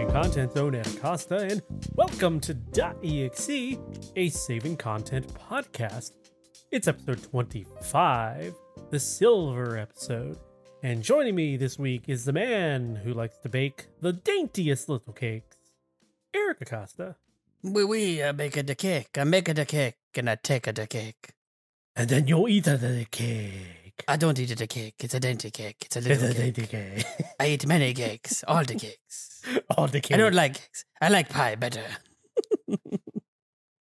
Saving Content Zone at Acosta, and welcome to dotEXE, a saving content podcast. It's episode 25, the silver episode. And joining me this week is the man who likes to bake the daintiest little cakes, Kegan Acosta. I make the cake. I make the cake, and I take the cake. And then you'll eat the cake. I don't eat the cake. It's a dainty cake. It's a little cake. Dainty cake. I eat many cakes. All the cakes. All the cakes. I don't like cakes. I like pie better.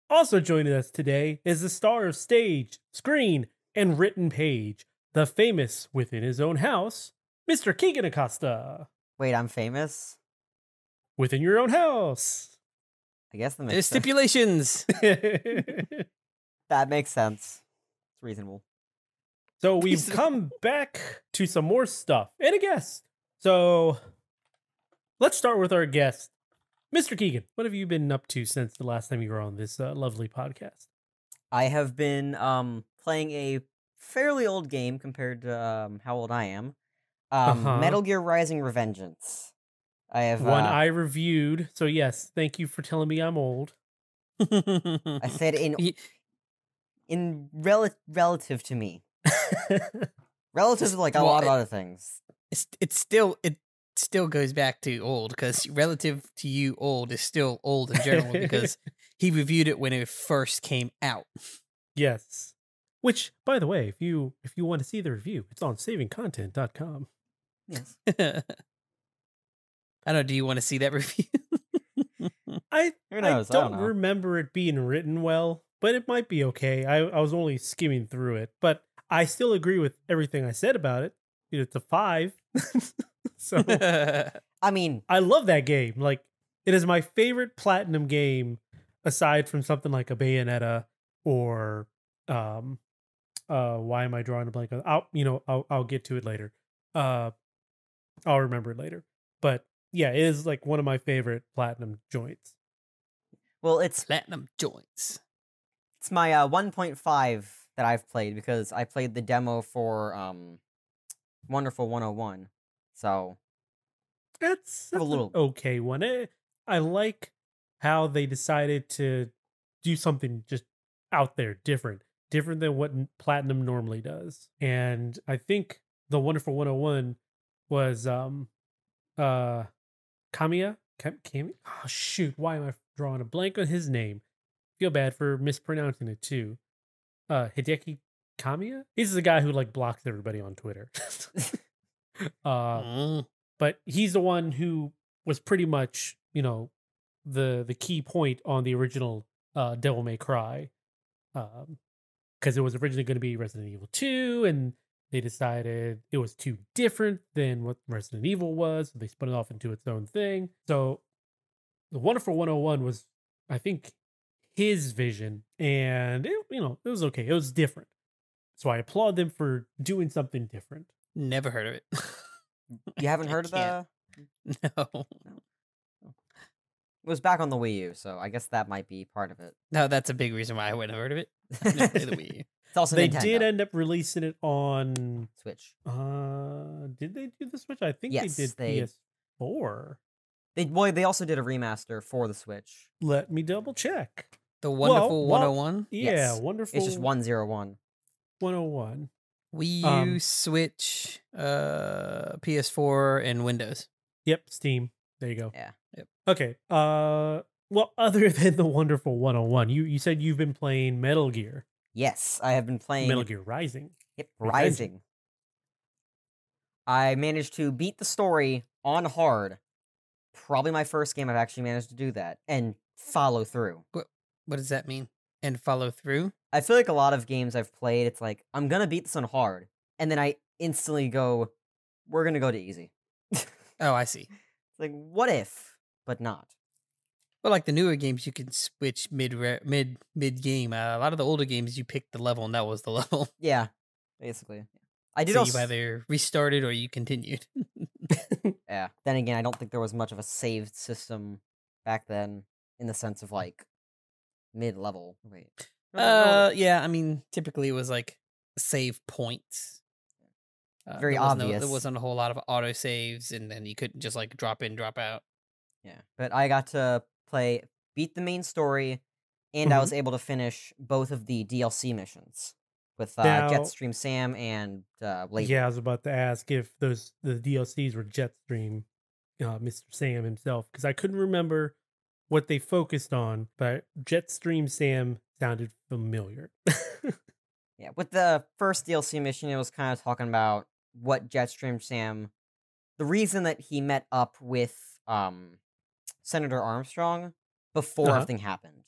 Also joining us today is the star of stage, screen, and written page, the famous within his own house, Mr. Kegan Acosta. Wait, I'm famous? Within your own house. I guess that makes There's sense. stipulations. That makes sense. It's reasonable. So we've come back to some more stuff and a guest. So let's start with our guest. Mr. Kegan, what have you been up to since the last time you were on this lovely podcast? I have been playing a fairly old game compared to how old I am. Metal Gear Rising: Revengence. I have one I reviewed. So yes, thank you for telling me I'm old. I said relative to me. Relative to like a lot of other things. It still goes back to old, because relative to you, old is still old in general because he reviewed it when it first came out. Yes. Which, by the way, if you want to see the review, it's on savingcontent.com. Yes. I don't know. Do you want to see that review? I Who knows? I don't don't know. remember it being written well, but it might be okay. I was only skimming through it, but I still agree with everything I said about it. It's a 5. So I mean, I love that game. Like, it is my favorite platinum game, aside from something like a Bayonetta or why am I drawing a blank? I'll get to it later. I'll remember it later. But yeah, it is like one of my favorite platinum joints. well, it's Platinum joints. my 1.5 that I've played because I played the demo for Wonderful 101. So That's a little- an okay one. I like how they decided to do something just out there, different than what platinum normally does. And I think the Wonderful 101 was Kamiya. Oh shoot! Why am I drawing a blank on his name? Feel bad for mispronouncing it too. Hideki Kamiya. He's the guy who like blocks everybody on Twitter. But he's the one who was pretty much, the key point on the original Devil May Cry, because it was originally going to be Resident Evil 2, and they decided it was too different than what Resident Evil was, so they spun it off into its own thing. So the Wonderful 101 was, I think, his vision, and it was okay. It was different. So I applaud them for doing something different. Never heard of it. you haven't heard of can't. No. It was back on the Wii U, so I guess that might be part of it. No, that's a big reason why I wouldn't have heard of it. I've never played the Wii U. It's also They Nintendo. did end up releasing it on Switch. did they do the Switch? I think Yes, they did they- PS4. They also did a remaster for the Switch. Let me double check. The Wonderful well, 101? Yeah, Yes. Wonderful. It's just 101. 101. Wii U, Switch, PS4, and Windows. Yep, Steam. There you go. Yeah. Yep. Okay. Well, other than the Wonderful 101, you said you've been playing Metal Gear. Yes, I have been playing Metal Gear Rising. Yep, Revengence. Rising. I managed to beat the story on hard. Probably my first game I've actually managed to do that and follow through. What does that mean? And follow through? I feel like a lot of games I've played, it's like, I'm gonna beat this on hard, and then I instantly go, we're gonna go to easy. Oh, I see. It's like, what if, but not. Well, like the newer games, you can switch mid game. A lot of the older games, you picked the level, and that was the level. Yeah, basically. I did So also. you either restarted or you continued. Yeah. Then again, I don't think there was much of a saved system back then, in the sense of like mid level. Wait. Yeah. I mean, typically it was like save points. Very there obvious. there wasn't a whole lot of auto saves, and then you couldn't just like drop in, drop out. Yeah, but I got to beat the main story, and I was able to finish both of the DLC missions with Now, Jetstream Sam and Blade. yeah, I was about to ask if the DLCs were Jetstream, Mr. Sam himself, because I couldn't remember what they focused on, but Jetstream Sam sounded familiar. Yeah, with the first DLC mission, it was kind of talking about what Jetstream Sam, the reason that he met up with Senator Armstrong before everything happened.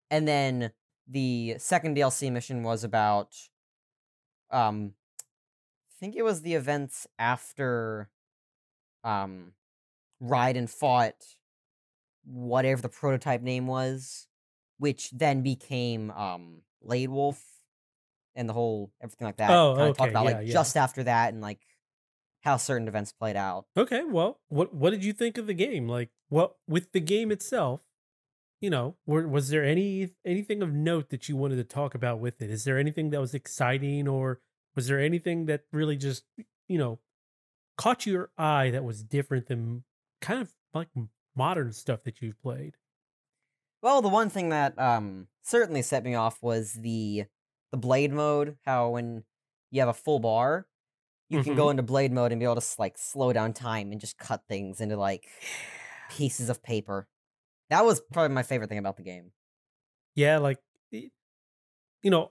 And then the second DLC mission was about, I think it was the events after Raiden fought whatever the prototype name was, which then became Blade Wolf and the whole everything like that. Oh, Kind of talk okay, about yeah, like yeah. just after that and like how certain events played out. Okay, well, what did you think of the game? Like, what with the game itself? You know, was there anything of note that you wanted to talk about with it? Is there anything that was exciting, or was there anything that really just, you know, caught your eye that was different than kind of like modern stuff that you've played? Well, the one thing that certainly set me off was the blade mode. How when you have a full bar, you can go into blade mode and be able to like slow down time and just cut things into like pieces of paper. That was probably my favorite thing about the game. Yeah, like, you know,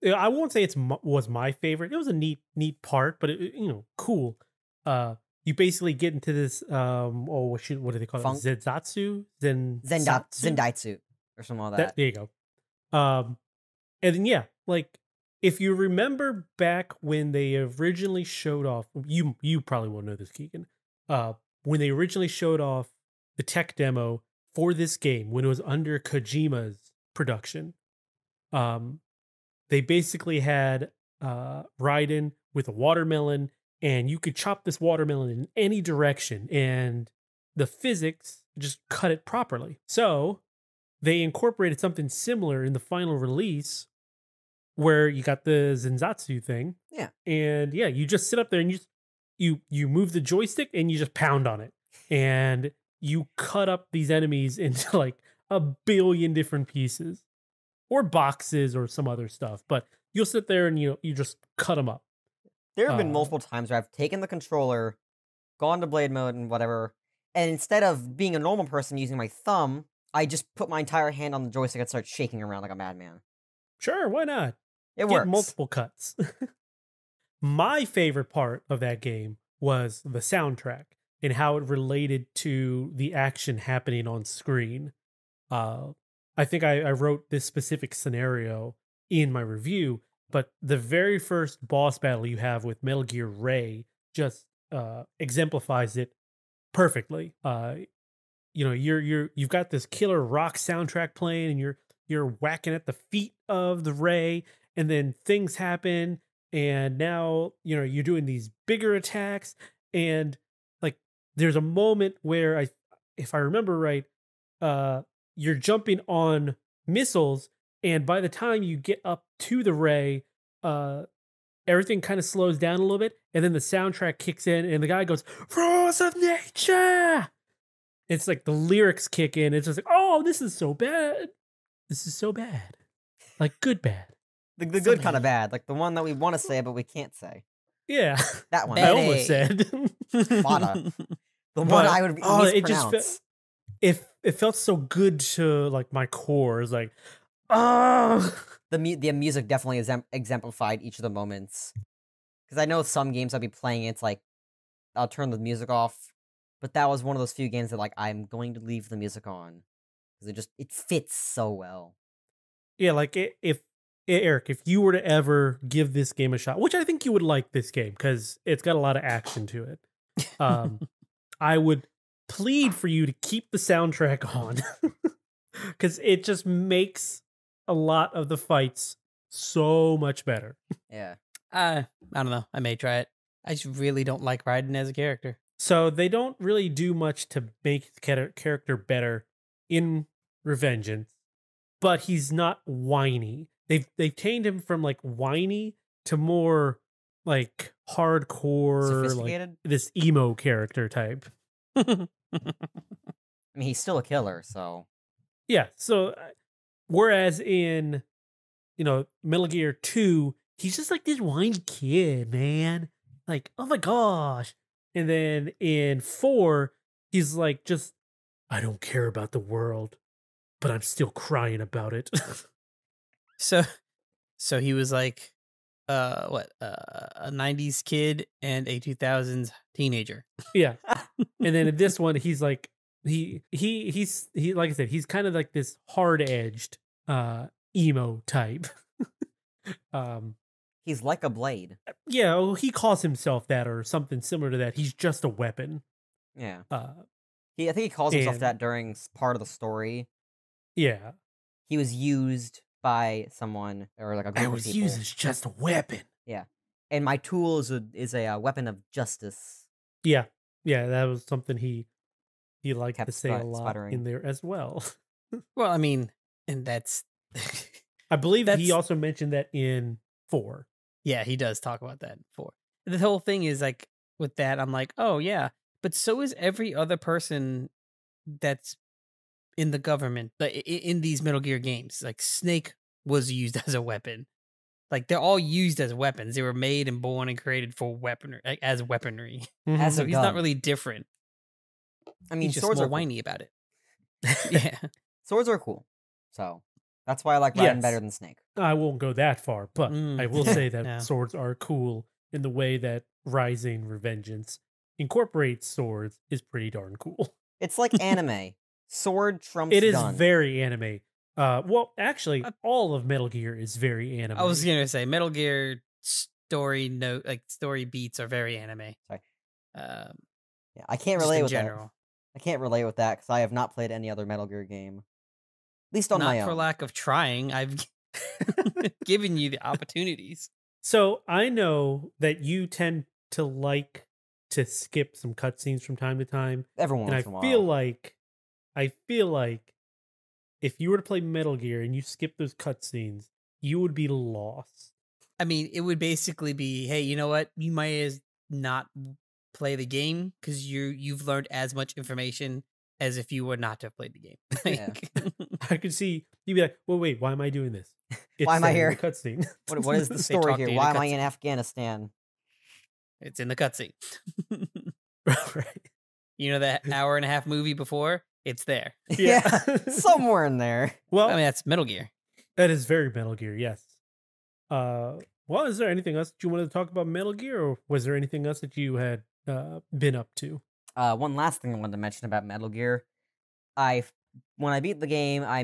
I won't say was my favorite. It was a neat part, but you know, cool. You basically get into this what do they call it? Zendatsu? Zendaitsu or something like that. There you go. And then yeah, like if you remember back when they originally showed off, you probably won't know this, Kegan. When they originally showed off the tech demo for this game, when it was under Kojima's production, they basically had Raiden with a watermelon, and you could chop this watermelon in any direction, and the physics just cut it properly. So they incorporated something similar in the final release, where you got the Zendatsu thing. Yeah. And yeah, you just sit up there and you move the joystick and you just pound on it. And you cut up these enemies into like a billion different pieces or boxes or some other stuff. But you'll sit there and you just cut them up. There have been multiple times where I've taken the controller, gone to blade mode and whatever, and instead of being a normal person using my thumb, I just put my entire hand on the joystick and start shaking around like a madman. Sure, why not? It works. Multiple cuts. My favorite part of that game was the soundtrack and how it related to the action happening on screen. I think I wrote this specific scenario in my review, but the very first boss battle you have with Metal Gear Ray just exemplifies it perfectly. You know, you've got this killer rock soundtrack playing, and you're whacking at the feet of the Ray, and then things happen, and now you know you're doing these bigger attacks, and like there's a moment where if I remember right, you're jumping on missiles, and by the time you get up to the Ray, everything kind of slows down a little bit, and then the soundtrack kicks in, and the guy goes, "Force of nature." It's like the lyrics kick in. It's just like, oh, this is so bad. This is so bad. Like good bad. The good kind of bad. Like the one that we want to say but we can't say. Yeah. That one. I almost said. Bada. The one I would mispronounce. It felt so good to like my core. It's like, oh. The music definitely exemplified each of the moments. Because I know some games I'll be playing, it's like, I'll turn the music off. But that was one of those few games that like I'm going to leave the music on because it fits so well. Yeah, like if Eric, if you were to ever give this game a shot, which I think you would like this game because it's got a lot of action to it, I would plead for you to keep the soundtrack on because it just makes a lot of the fights so much better. Yeah, I don't know. I may try it. I just really don't like Raiden as a character. So they don't really do much to make the character better in Revengence, but he's not whiny. They've changed him from like whiny to more like hardcore, like this emo character type. I mean, he's still a killer, so Yeah. So, whereas in, Metal Gear 2, he's just like this whiny kid, man. Like, oh my gosh. And then in 4, he's like, just, I don't care about the world, but I'm still crying about it. So he was like, a 90s kid and a 2000s teenager. Yeah. And then in this one, he's like, he's like I said, he's kind of like this hard-edged emo type. he's like a blade. Yeah, well, he calls himself that or something similar to that. He's just a weapon. Yeah. Uh, I think he calls himself and- that during part of the story. yeah. He was used by someone or like a group I of was people. used as just a weapon. And my tool is a weapon of justice. Yeah. Yeah, that was something he liked Kept to say a lot sputtering. in there as well. Well, I mean, and that's I believe he That's- also mentioned that in 4. yeah, he does talk about that before. The whole thing is like with that, I'm like, oh yeah, but so is every other person that's in the government, in these Metal Gear games. Like Snake was used as a weapon. Like they're all used as weapons. They were made and born and created for weaponry, like, as weaponry. As So a he's gun. not really different. I mean, He's just swords more are cool. whiny about it. Yeah. Swords are cool. So that's why I like Raiden Yes. better than Snake. I won't go that far, but Mm. I will say that Yeah. swords are cool in the way that Rising Revengence incorporates swords is pretty darn cool. It's like anime. Sword trumps It is gun. very anime. Well, actually, all of Metal Gear is very anime. I was gonna say Metal Gear story beats are very anime. Sorry. Um, Yeah, I can't just relate in with general. that. I can't relate with that because I have not played any other Metal Gear game. At least on Not my for own. lack of trying. I've given you the opportunities. So I know that you tend to like to skip some cutscenes from time to time, Every and once in a while. I feel like if you were to play Metal Gear and you skip those cutscenes, you would be lost. I mean, it would basically be, hey, you know what? You might as not play the game because you've learned as much information as if you were not to have played the game. Yeah. I could see you'd be like, "Well, wait, why am I doing this? Why am I said in here? the Cutscene. What is the They story talk to here? you in Why a am I in cutscene. Afghanistan? It's in the cutscene. Right? You know that hour and a half movie before? It's there. Yeah. Somewhere in there. Well, I mean, that's Metal Gear. that is very Metal Gear. Yes. Well, is there anything else that you wanted to talk about Metal Gear, or was there anything else that you had been up to? One last thing I wanted to mention about Metal Gear. When I beat the game, I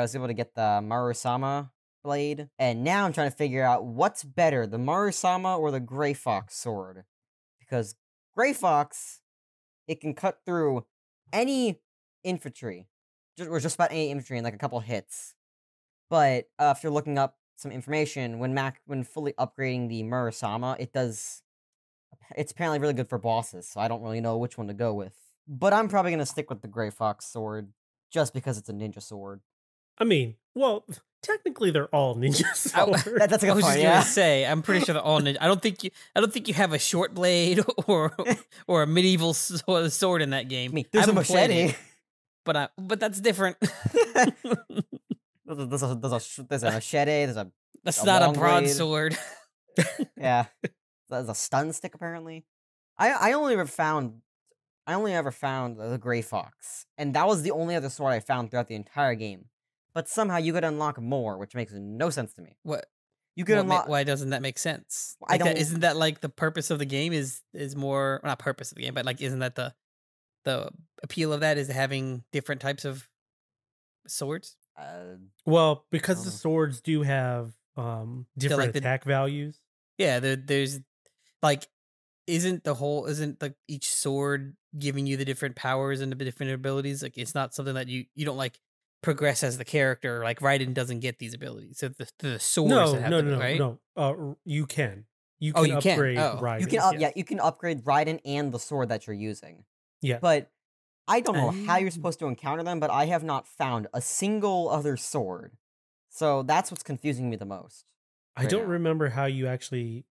was able to get the Maru-sama blade, and now I'm trying to figure out what's better, the Maru-sama or the Gray Fox sword. Because Gray Fox, it can cut through any infantry, or just about any infantry in like a couple hits. But if you're looking up some information, when fully upgrading the Maru-sama, it's apparently really good for bosses, so I don't really know which one to go with. But I'm probably going to stick with the Gray Fox sword, just because it's a ninja sword. I mean, well, technically they're all ninja swords. That's a I good was point, just yeah. gonna say, I'm pretty sure they're all ninja. I don't think you have a short blade or a medieval sword in that game. I mean, there's a haven't played machete. it, but that's different. There's a machete, there's a... That's A not a long broadsword. yeah. There's a stun stick, apparently. I only ever found the Gray Fox, and that was the only other sword I found throughout the entire game. But somehow you could unlock more, which makes no sense to me. What? You could unlock... Why doesn't that make sense? I Like don't- isn't that like the purpose of the game? Is more not purpose of the game, but like isn't that the appeal of that is having different types of swords? Well, because the Oh. swords do have different like the- attack values. Yeah, there's like isn't like each sword giving you the different powers and the different abilities? Like it's not something that you don't like progress as the character. Like Raiden doesn't get these abilities. So the swords No, that have no, them, no, right? no. You can. You Oh, can you can? upgrade Oh. Raiden. You can you can upgrade Raiden and the sword that you're using. Yeah. But I don't know how you're Oh. supposed to encounter them, but I have not found a single other sword. So that's what's confusing me the most. I right don't now. remember how you actually.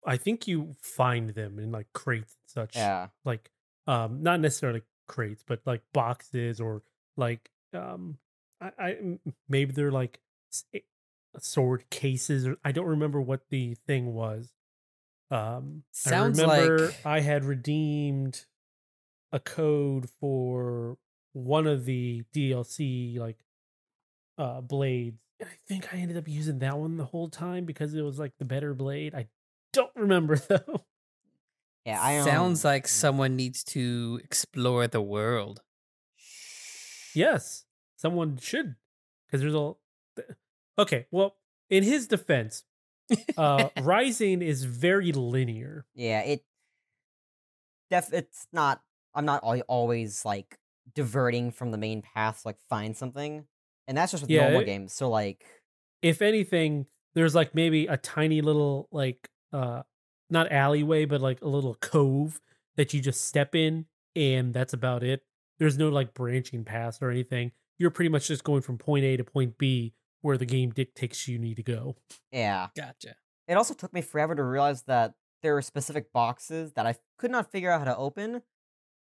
I think you find them in like crates and such. Yeah. Like, not necessarily crates, but like boxes or like maybe they're like sword cases, or I don't remember what the thing was. Sounds I remember like I had redeemed a code for one of the DLC like blades. And I think I ended up using that one the whole time because it was like the better blade. I don't remember though. Yeah, I sounds like someone needs to explore the world. Yes, someone should, because there's a. Okay, well, in his defense, Rising is very linear. Yeah, it's not. I'm not always like diverting from the main path to like find something, and that's just with normal games. So like, if anything, there's like maybe a tiny little like not alleyway, but like a little cove that you just step in, and that's about it. There's no like branching paths or anything. You're pretty much just going from point A to point B where the game dictates you need to go. Yeah. Gotcha. It also took me forever to realize that there were specific boxes that I could not figure out how to open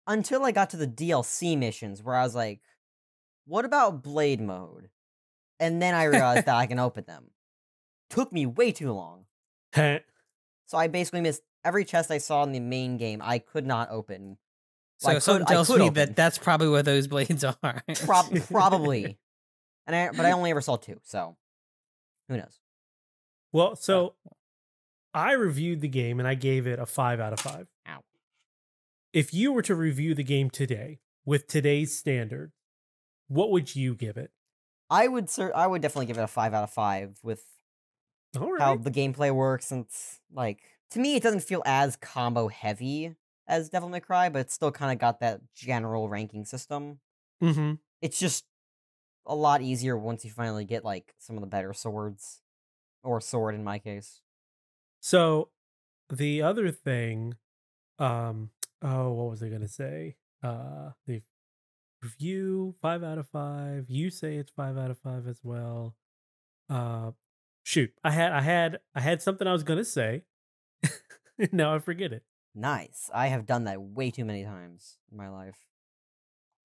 until I got to the DLC missions where I was like, what about blade mode? And then I realized that I can open them. Took me way too long. So I basically missed every chest I saw in the main game I could not open. So something tells me that that's probably where those blades are. Probably. But I only ever saw 2, so who knows? Well, so I reviewed the game and I gave it a 5 out of 5. Ow. If you were to review the game today with today's standard, what would you give it? I would definitely give it a 5 out of 5 with how the gameplay works, and it's like, to me it doesn't feel as combo heavy as Devil May Cry, but it's still kind of got that general ranking system. Mm-hmm. It's just a lot easier once you finally get like some of the better swords, or sword in my case. So the other thing, what was I gonna say? The review 5 out of 5. You say it's 5 out of 5 as well. Shoot, I had something I was gonna say. Now I forget it. Nice. I have done that way too many times in my life.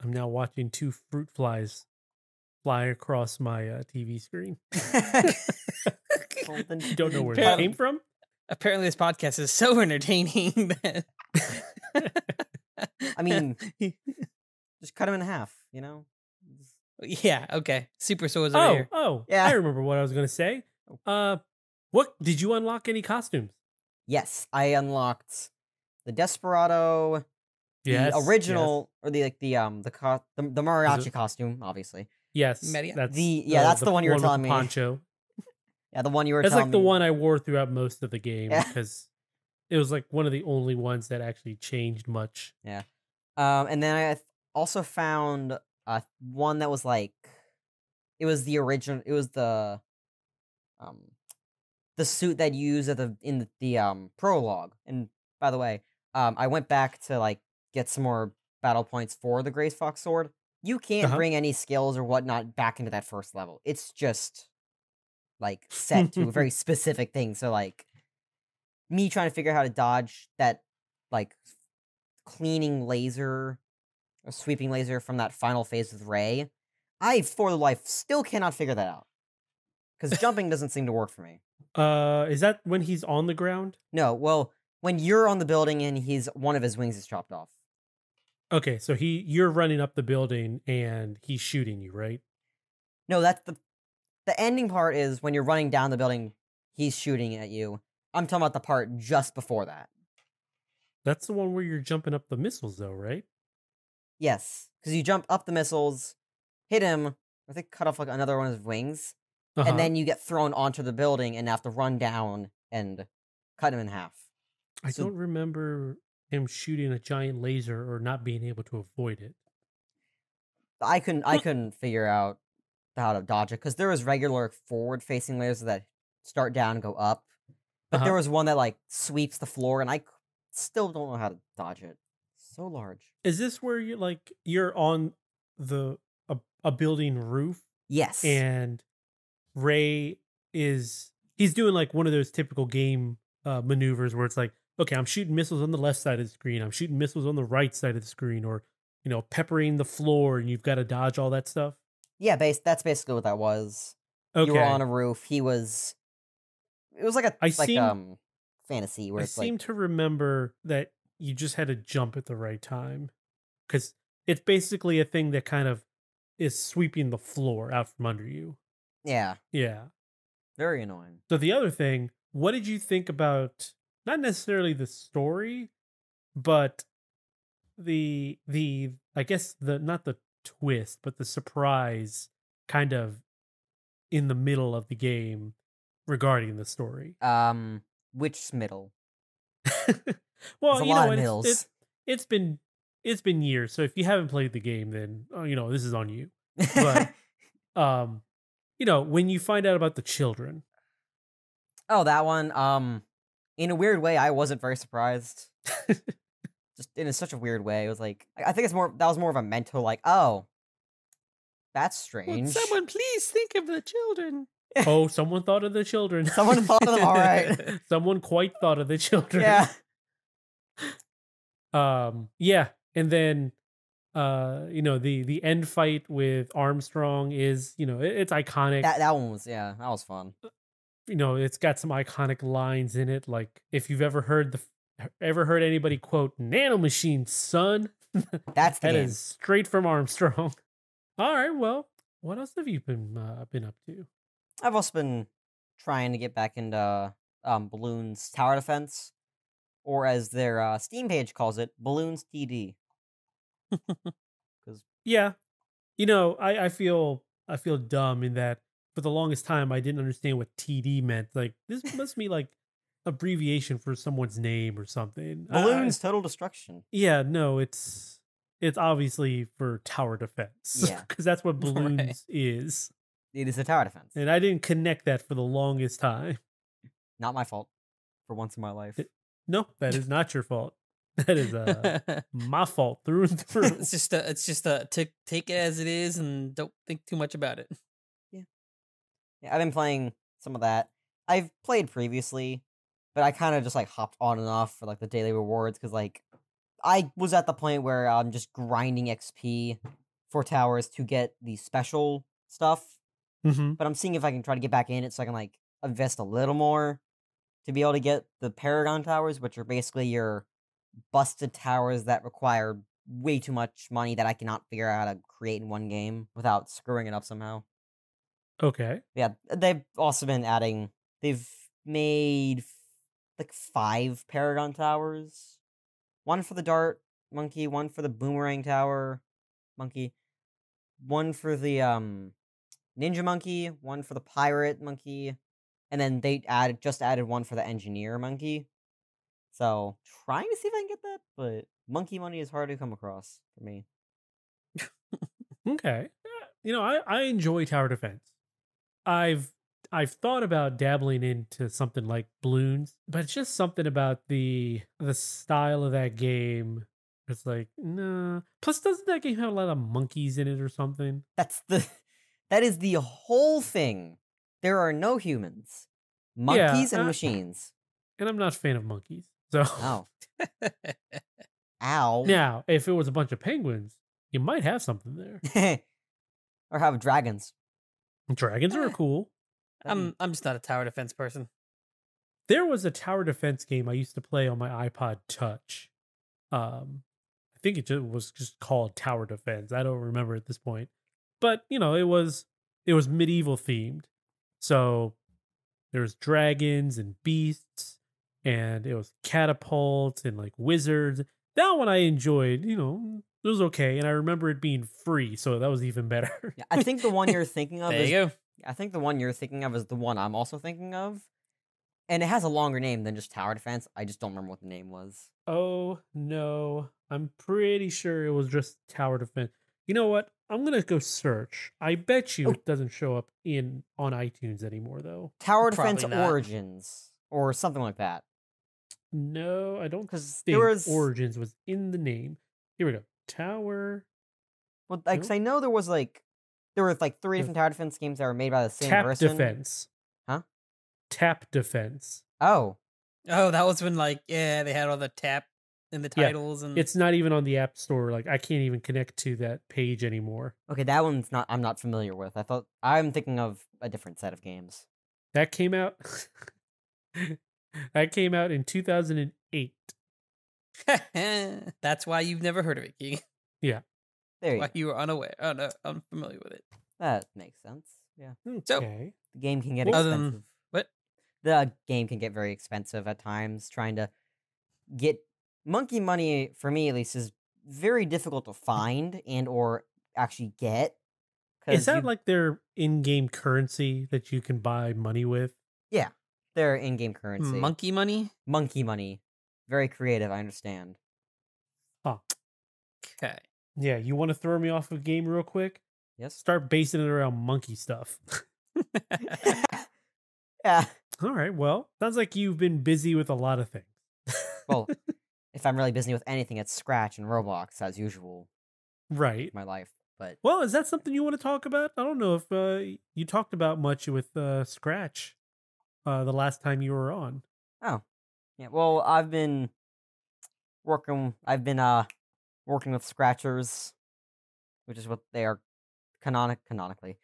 I'm now watching 2 fruit flies fly across my TV screen. You don't know where that came from? Apparently this podcast is so entertaining that... I mean, just cut them in half, you know? Yeah, okay. Super swords over here. Oh, yeah. I remember what I was going to say. What did you unlock any costumes? Yes, I unlocked the Desperado, the original, or the mariachi costume, obviously. Yes, that's the one you were telling me. Poncho. Yeah, the one you were telling me. That's like the me. one I wore throughout most of the game because it was like one of the only ones that actually changed much. Yeah. And then I also found one that was like, it was the original. It was the suit that you use in the prologue. And by the way, I went back to like get some more battle points for the Grace Fox sword. You can't bring any skills or whatnot back into that first level. It's just like set to a very specific thing. So like me trying to figure out how to dodge that like cleaning laser or sweeping laser from that final phase with Ray, I for life still cannot figure that out. Because jumping doesn't seem to work for me. Is that when he's on the ground? No, well, when you're on the building and one of his wings is chopped off. Okay, so you're running up the building and he's shooting you, right? No, that's the ending part is when you're running down the building, he's shooting at you. I'm talking about the part just before that. That's the one where you're jumping up the missiles, though, right? Yes, because you jump up the missiles, hit him, I think cut off like another one of his wings, and then you get thrown onto the building and have to run down and cut him in half. I don't remember him shooting a giant laser or not being able to avoid it. I couldn't figure out how to dodge it because there was regular forward-facing lasers that start down and go up, but there was one that like sweeps the floor, and I still don't know how to dodge it. So large. Is this where you're on a building roof? Yes. And Ray he's doing like one of those typical game maneuvers where it's like, okay, I'm shooting missiles on the left side of the screen, I'm shooting missiles on the right side of the screen, or peppering the floor and you've got to dodge all that stuff? Yeah, that's basically what that was. Okay. You were on a roof. It was like a fantasy where I it's like seem to remember that you just had to jump at the right time, because it's basically a thing that kind of is sweeping the floor out from under you. yeah, Yeah. very annoying. So the other thing, what did you think about not necessarily the story, but the I guess not the twist, but the surprise kind of in the middle of the game regarding the story? Which middle? Well, There's a lot of middles. It's been years, so if you haven't played the game, then this is on you. But when you find out about the children. Oh, that one. In a weird way, I wasn't very surprised. Just in such a weird way. It was like, I think that was more of a mental, like, oh, that's strange. Would someone please think of the children? Oh, someone thought of the children. Someone thought of them, all right. Someone quite thought of the children. Yeah. Yeah, and then the end fight with Armstrong is, it's iconic. That one was, that was fun. It's got some iconic lines in it, like if you've ever heard anybody quote "nanomachine, son." That's the that game. is straight from Armstrong. All right, well, what else have you been up to? I've also been trying to get back into Balloon's tower defense, or as their Steam page calls it, Balloon's TD. Yeah, I feel dumb in that for the longest time I didn't understand what TD meant. Like, this must be like abbreviation for someone's name or something. Balloon's total destruction. Yeah, no, it's obviously for tower defense. Yeah, because that's what Balloons is. It is a tower defense, and I didn't connect that for the longest time. Not my fault. For once in my life, no, that is not your fault. That is my fault through and through. It's just to take it as it is and don't think too much about it. Yeah, I've been playing some of that. I've played previously, but I kind of just like hopped on and off for like the daily rewards because like I was at the point where I'm just grinding XP for towers to get the special stuff. Mm-hmm. But I'm seeing if I can try to get back in it so I can like invest a little more to be able to get the Paragon towers, which are basically your busted towers that require way too much money that I cannot figure out how to create in one game without screwing it up somehow. Okay. Yeah, they've also been adding. They've made like 5 Paragon towers. One for the Dart Monkey, one for the Boomerang Tower Monkey, one for the Ninja Monkey, one for the Pirate Monkey, and then they just added one for the Engineer Monkey. So trying to see if I can get that, but monkey money is hard to come across for me. Okay. I enjoy tower defense. I've thought about dabbling into something like Balloons, but it's just something about the style of that game. It's like, nah. Plus, doesn't that game have a lot of monkeys in it or something? That is the whole thing. There are no humans, monkeys and machines. And I'm not a fan of monkeys. So oh. Ow. Now, if it was a bunch of penguins, you might have something there. Or have dragons. Dragons are cool. I'm just not a tower defense person. There was a tower defense game I used to play on my iPod Touch. I think it was just called Tower Defense. I don't remember at this point. But, it was medieval themed. So there's dragons and beasts, and it was catapults and like wizards. That one I enjoyed, it was okay. And I remember it being free, so that was even better. Yeah, I think the one you're thinking of there you go. I think the one you're thinking of is the one I'm also thinking of. And it has a longer name than just Tower Defense. I just don't remember what the name was. Oh, no. I'm pretty sure it was just Tower Defense. You know what? I'm going to go search. I bet you it doesn't show up on iTunes anymore, though. Tower Defense Probably not. Origins or something like that. No, I don't think Origins was in the name. Here we go. Tower. Well, like, 'cause I know there were 3 different Tower Defense games that were made by the same Tap person. Defense. Huh? Tap Defense. Oh. Oh, that was when they had all the tap and the Yeah, titles and it's not even on the App Store. Like I can't even connect to that page anymore. Okay, that one's not. I'm not familiar with. I'm thinking of a different set of games. That came out. That came out in 2008. that's why you've never heard of it, Kegan. Yeah. There you Why go. you were unfamiliar with it. That makes sense. Yeah, So- Okay. the game can get Well, Other than- expensive. what? The game can get very expensive at times. Trying to get monkey money, for me at least, is very difficult to find and or actually get. Is that you- like their in-game currency that you can buy money with? their in-game currency? Monkey money? Monkey money. Very creative, I understand. Okay. Yeah, you want to throw me off a game real quick? Yes. Start basing it around monkey stuff. Yeah. All right. Well, sounds like you've been busy with a lot of things. Well, if I'm really busy with anything, it's Scratch and Roblox as usual. Right. In my life, but Well, is that something you want to talk about? I don't know if you talked about much with Scratch the last time you were on. oh, yeah. Well, I've been working with Scratchers, which is what they are canonically,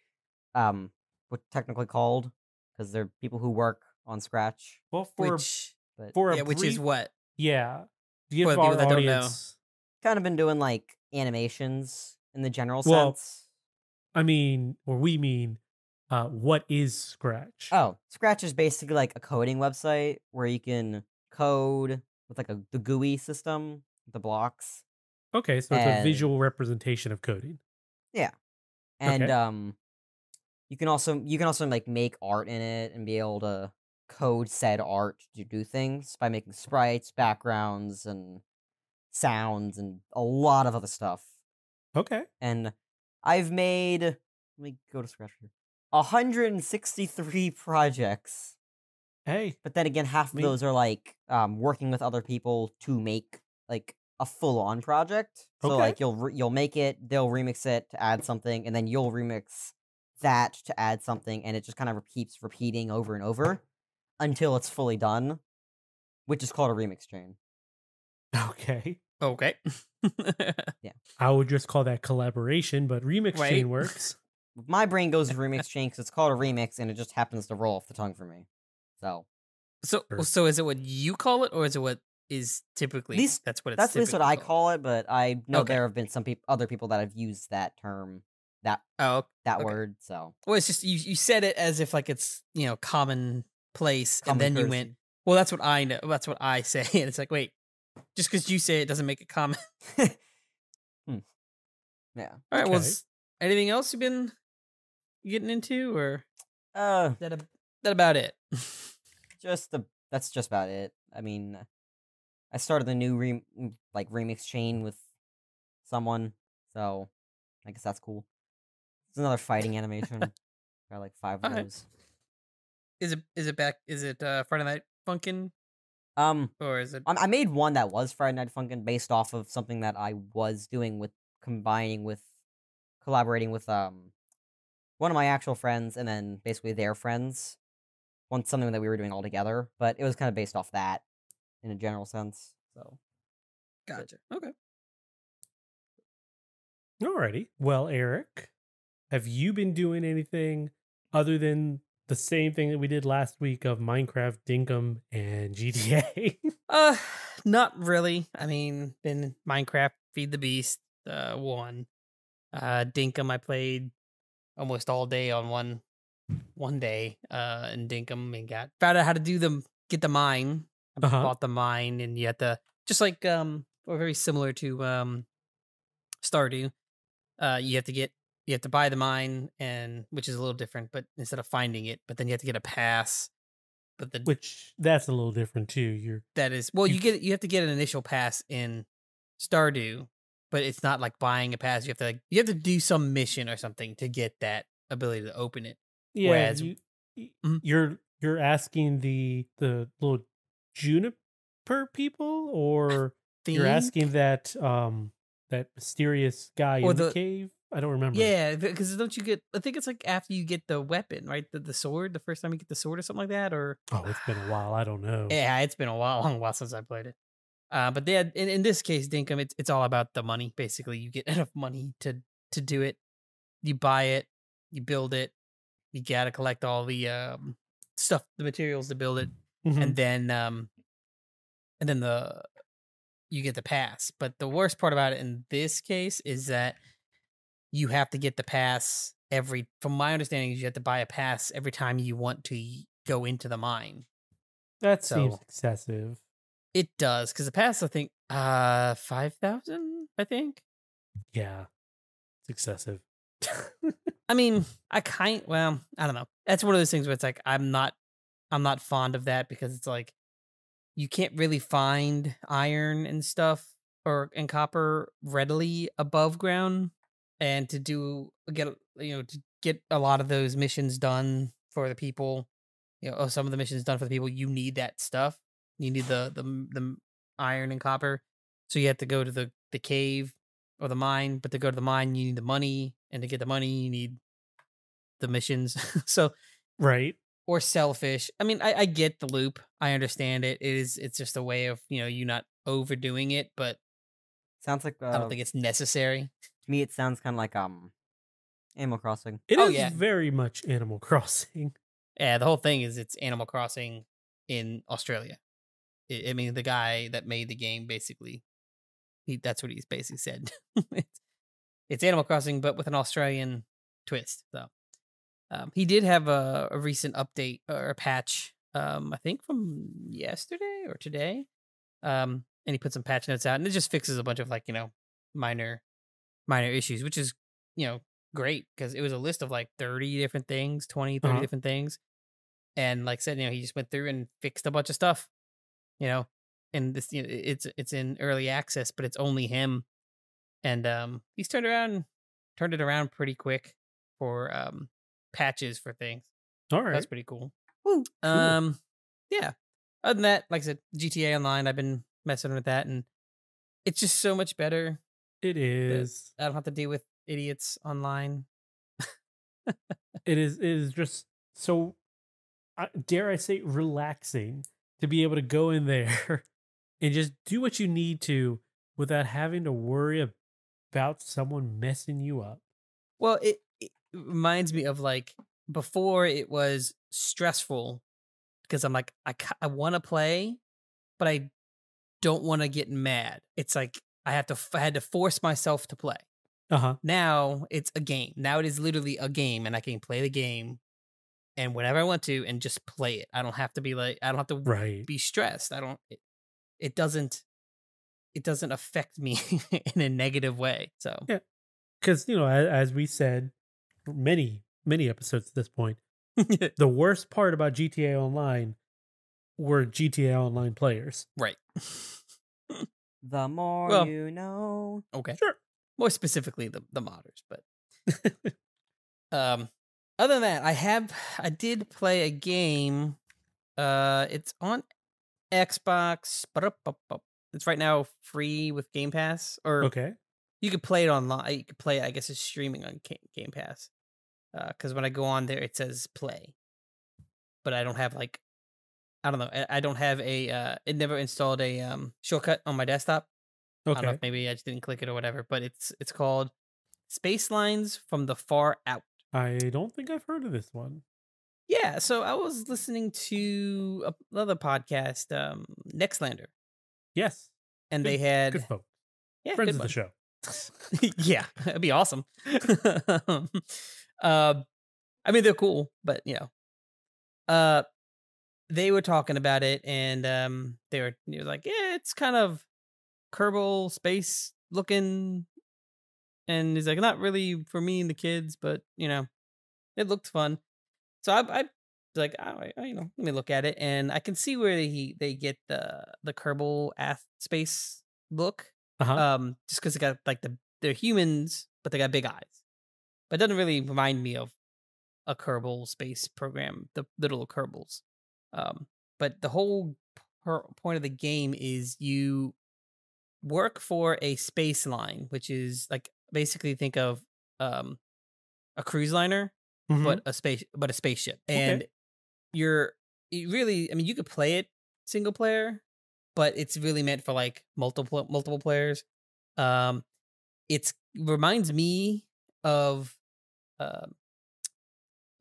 what technically called, because they're people who work on Scratch. Well, Which But for a which is brief- what? yeah, give For the our people that don't know. audience. kind of been doing like animations in the general Well, sense. I mean, or we mean, what is Scratch? Oh, Scratch is basically like a coding website where you can code with like the GUI system, the blocks. Okay, so it's a and- visual representation of coding. And Okay. you can also like make art in it and be able to code said art to do things by making sprites, backgrounds, and sounds, and a lot of other stuff. Okay. And I've made, let me go to Scratch here, 163 projects. Hey, But then again, half of Me- those are like working with other people to make like a full-on project. So Okay. like you'll make it, they'll remix it to add something, and then you'll remix that to add something, and it just kind of keeps repeating over and over until it's fully done, which is called a remix chain. okay. Okay. I would just call that collaboration, but remix Right. chain works. My brain goes to remix chain because it's called a remix, and it just happens to roll off the tongue for me. So So Sure. so is it what you call it, or is it what is typically? Least- that's what it's. that's at least what typically I called? call it, but I know Okay. there have been some other people that have used that term, that Oh, that Okay. word. So well, it's just you said it as if like it's commonplace, and common then you courtesy. went, well, that's what I know. That's what I say, and it's like, wait, just because you say it doesn't make it common. Yeah. All right. Well, Okay. anything else you've been getting into, or Uh, is that about it? that's just about it. I mean, I started the new remix chain with someone, so I guess that's cool. It's another fighting animation. Got like 5 of Alright. those. Is it back? Is it Friday Night Funkin', or is it? I made one that was Friday Night Funkin' based off of something that I was doing with collaborating with one of my actual friends and then basically their friends. Something that we were doing all together, but it was kind of based off that in a general sense. So Gotcha. Okay. Alrighty. Well, Eric, have you been doing anything other than the same thing that we did last week of Minecraft, Dinkum, and GTA? Not really. I mean, been Minecraft, Feed the Beast, 1. Dinkum I played almost all day on one day in Dinkum, and found out how to get the mine. I Uh-huh. bought the mine, and you have to, just like or very similar to Stardew. You have to buy the mine, and which is a little different, but instead of finding it, but then you have to get a pass. But Which that's a little different too. that is, well, you you have to get an initial pass in Stardew, but it's not like buying a pass. You have to do some mission or something to get that ability to open it. Yeah, Whereas- Mhm. you're asking the little juniper people, or you're Theme? asking that that mysterious guy Or in the the- cave. I don't remember. Yeah, because don't you get? I think it's like after you get the weapon, right? The sword, the first time you get the sword or something like that, or Oh, it's been a while. I don't know. yeah, it's been a long while since I played it. But they had in this case, Dinkum, it's all about the money. Basically, you get enough money to do it. You buy it, you build it. You gotta collect all the stuff, the materials to build it, Mhm. and then the you get the pass. But the worst part about it in this case is that you have to get the pass from my understanding is you have to buy a pass every time you want to go into the mine. That seems So excessive. it does, because the pass, I think, 5,000, I think. Yeah, it's excessive. I mean, I don't know. That's one of those things where it's like I'm not fond of that, because it's like you can't really find iron and stuff and copper readily above ground, and to get a lot of those missions done for the people, some of the missions done for the people, you need that stuff. You need the iron and copper, so you have to go to the cave or the mine. But to go to the mine, you need the money, and to get the money, you need the missions. So Right. or selfish. I mean, I get the loop. I understand it. It's just a way of you not overdoing it, but Sounds like I don't think it's necessary. to me. It sounds kind of like Animal Crossing. It Oh, is yeah. very much Animal Crossing. Yeah, the whole thing is it's Animal Crossing in Australia. I mean, the guy that made the game basically, that's what he's basically said. It's Animal Crossing, but with an Australian twist. So he did have a recent update or a patch, I think from yesterday or today. And he put some patch notes out, and it just fixes a bunch of minor issues, which is great, because it was a list of like 30 different things, 20, 30 Uh-huh. different things. And like I said, he just went through and fixed a bunch of stuff, and this, it's in early access, but it's only him. And he's turned it around pretty quick for patches for things. All right. That's pretty cool. Woo. Yeah. Other than that, like I said, GTA Online, I've been messing with that, and it's just so much better. It is. I don't have to deal with idiots online. It is just so, dare I say, relaxing to be able to go in there and just do what you need to without having to worry about someone messing you up. Well, it reminds me of like before it was stressful, because I'm like, I want to play, but I don't want to get mad. It's like I had to force myself to play. Uh-huh. Now it's a game. Now it is literally a game, and I can play the game and whenever I want to and just play it. I don't have to Right. be stressed. It doesn't affect me in a negative way. So Yeah. Because, as we said, many episodes at this point, the worst part about GTA Online were GTA Online players. right. The more Well- you know. Okay. Sure. More specifically the modders, but other than that, I did play a game. It's on Xbox, but it's right now free with Game Pass, or Okay. you could play it online. You could play it, I guess it's streaming on Game Pass. Because when I go on there, it says play, but I don't have I don't know. I don't have it never installed a shortcut on my desktop. I don't know Okay. if maybe I just didn't click it or whatever, but it's called Space Lines from the Far Out. I don't think I've heard of this one. Yeah, so I was listening to another podcast, Nextlander, Yes. and Good- they had Good folks. yeah, Friends good of the one. show. Yeah, that'd be awesome. I mean, they're cool, but they were talking about it, and they were like, yeah, it's kind of Kerbal space looking, and he's like, not really for me and the kids, but it looked fun. So I was like, let me look at it, and I can see where they get the Kerbal space look. Uh-huh. Just because they got they're humans, but they got big eyes. But it doesn't really remind me of a Kerbal space program, the little Kerbals. But the whole point of the game is you work for a space line, which is like basically think of a cruise liner, Mhm. but a spaceship. And you really, I mean, you could play it single player, but it's really meant for like multiple players. It reminds me of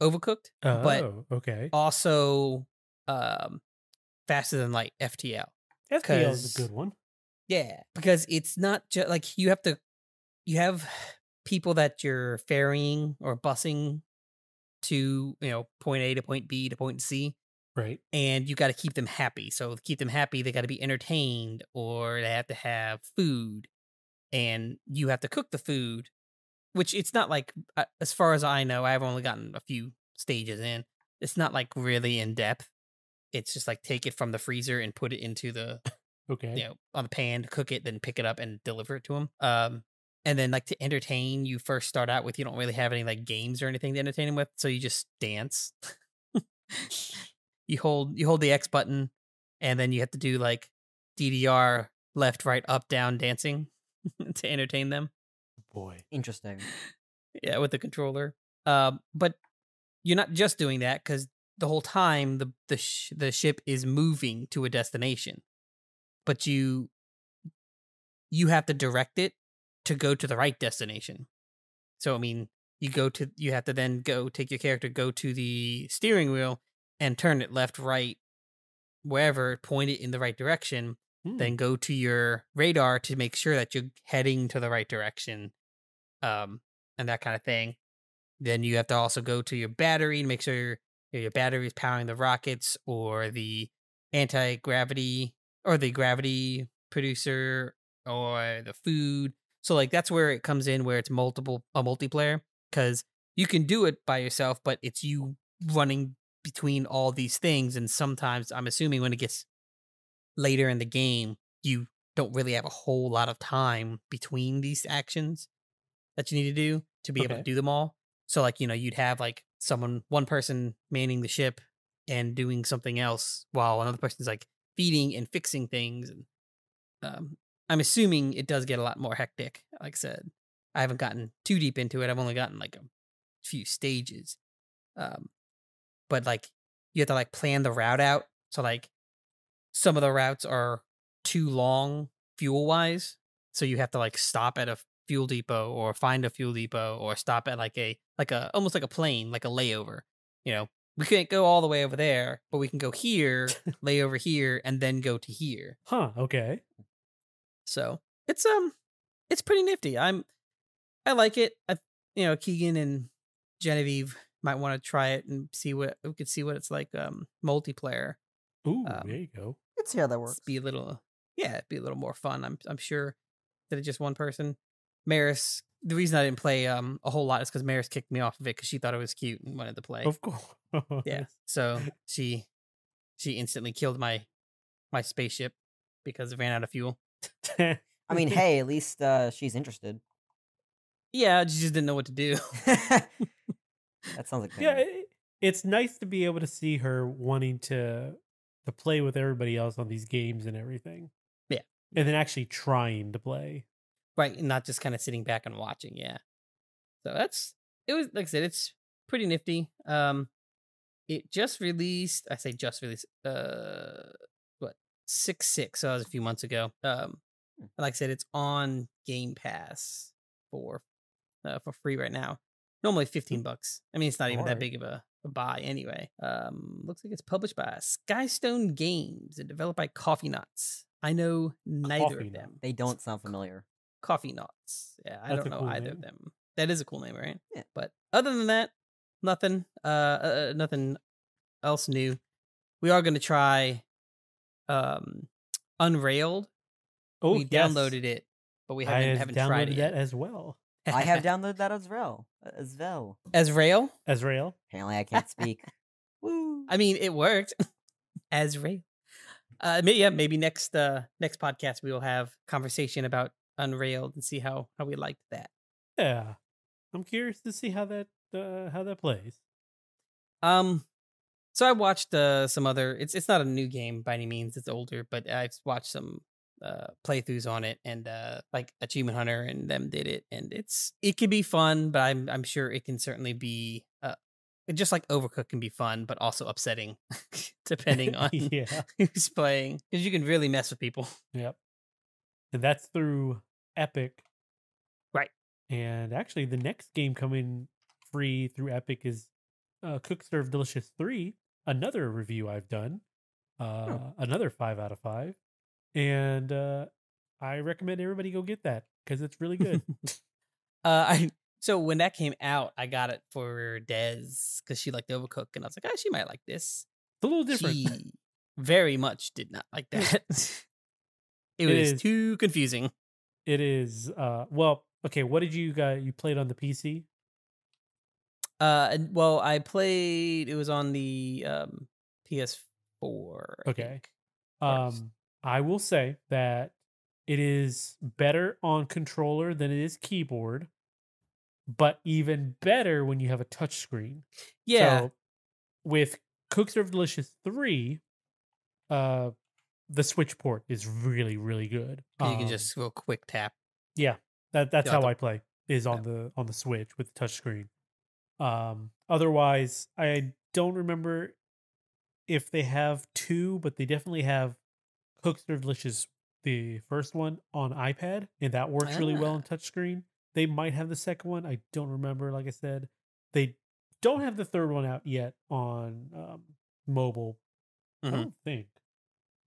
Overcooked, but Oh, okay. also faster than like FTL. FTL is a good one. Yeah, because it's not just like you have people that you're ferrying or busing to, point A to point B to point C. Right. And you got to keep them happy. So to keep them happy, they got to be entertained, or they have to have food, and you have to cook the food, which it's not like, as far as I know, I've only gotten a few stages in. It's not like really in depth. It's just like take it from the freezer and put it into the, Okay. on the pan, cook it, then pick it up and deliver it to them. And then like to entertain, you first start out with, you don't really have any like games or anything to entertain them with. So you just dance. You hold the X button, and then you have to do like DDR, left, right, up, down dancing to entertain them. Boy. Interesting. Yeah, with the controller. But you're not just doing that, because the whole time the ship is moving to a destination, but you have to direct it to go to the right destination. So I mean, you have to then take your character, go to the steering wheel, and turn it left, right, wherever, point it in the right direction, then go to your radar to make sure that you're heading to the right direction, and that kind of thing. Then you have to also go to your battery and make sure your battery is powering the rockets or the anti-gravity or the gravity producer or the food. So like that's where it comes in, where it's multiplayer, because you can do it by yourself, but it's you running between all these things. And sometimes I'm assuming when it gets later in the game, you don't really have a whole lot of time between these actions that you need to do to be able to do them all. So like, you'd have like one person manning the ship and doing something else while another person's like feeding and fixing things. And I'm assuming it does get a lot more hectic. Like I said, I haven't gotten too deep into it. I've only gotten like a few stages. But like you have to like plan the route out. So like some of the routes are too long fuel wise. So you have to like stop at a fuel depot or find a fuel depot or stop at like a almost like a plane, like a layover. We can't go all the way over there, but we can go here, lay over here, and then go to here. Huh, okay. So it's pretty nifty. I like it. Kegan and Genevieve might want to try it and see what it's like multiplayer. Ooh, there you go. Let's see how that works. Be a little more fun. I'm sure that it's just one person. Maris, the reason I didn't play a whole lot is because Maris kicked me off of it because she thought it was cute and wanted to play. Of course. Yeah. So she instantly killed my spaceship because it ran out of fuel. I mean, hey, at least she's interested. Yeah, she just didn't know what to do. That sounds like yeah. It's nice to be able to see her wanting to play with everybody else on these games and everything. Yeah, and then actually trying to play. Right, and not just kind of sitting back and watching. Yeah, so it was like I said, it's pretty nifty. It just released. I say just released. 6/6. So that was a few months ago. Like I said, it's on Game Pass for free right now. Normally $15. I mean, it's not even that big of a buy anyway. Looks like it's published by Skystone Games and developed by Coffee Nuts. I know neither of them. They don't sound familiar. Coffee Nuts. Yeah, I don't know cool either name. of them. That is a cool name, right? Yeah. But other than that, nothing. Nothing else new. We are going to try Unrailed. Oh, we downloaded it, but we haven't tried it yet. That as well. I have downloaded that as well. Azrael? Azrael? Apparently I can't speak. Woo. I mean, it worked. Azrael. Maybe next podcast we will have conversation about Unrailed and see how we liked that. Yeah. I'm curious to see how that plays. So I watched some other. It's not a new game by any means. It's older, but I've watched some playthroughs on it, and like Achievement Hunter and them did it, and it can be fun, but I'm sure it can certainly be just like Overcooked can be fun, but also upsetting depending on Yeah. who's playing, because you can really mess with people. Yep. And that's through Epic. Right. And actually, the next game coming free through Epic is Cook Serve Delicious 3, another review I've done, another 5 out of 5. And I recommend everybody go get that because it's really good. So when that came out, I got it for Des because she liked Overcooked, and I was like, oh, she might like this. It's a little different. She very much did not like that. It was too confusing. It is. Well, okay. What did you guys? You played on the PC? Well, I played. It was on the PS4. Okay. I will say that it is better on controller than it is keyboard, but even better when you have a touch screen. Yeah. So with Cook Serve Delicious 3, the Switch port is really, really good. You can just go quick tap. Yeah, that's how I play, is on the Switch with the touch screen. Otherwise, I don't remember if they have 2, but they definitely have Cook Serve Delicious, the first one, on iPad, and that works really well on touchscreen. They might have the second one. I don't remember. Like I said, they don't have the third one out yet on mobile. I don't think.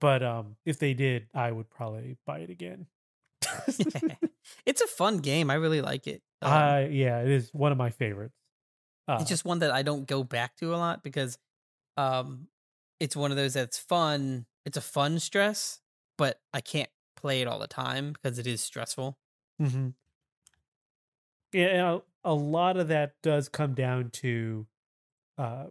But if they did, I would probably buy it again. It's a fun game. I really like it. Yeah, it is one of my favorites. It's just one that I don't go back to a lot because it's one of those that's fun. It's a fun stress, but I can't play it all the time because it is stressful. Mm-hmm. Yeah, a lot of that does come down to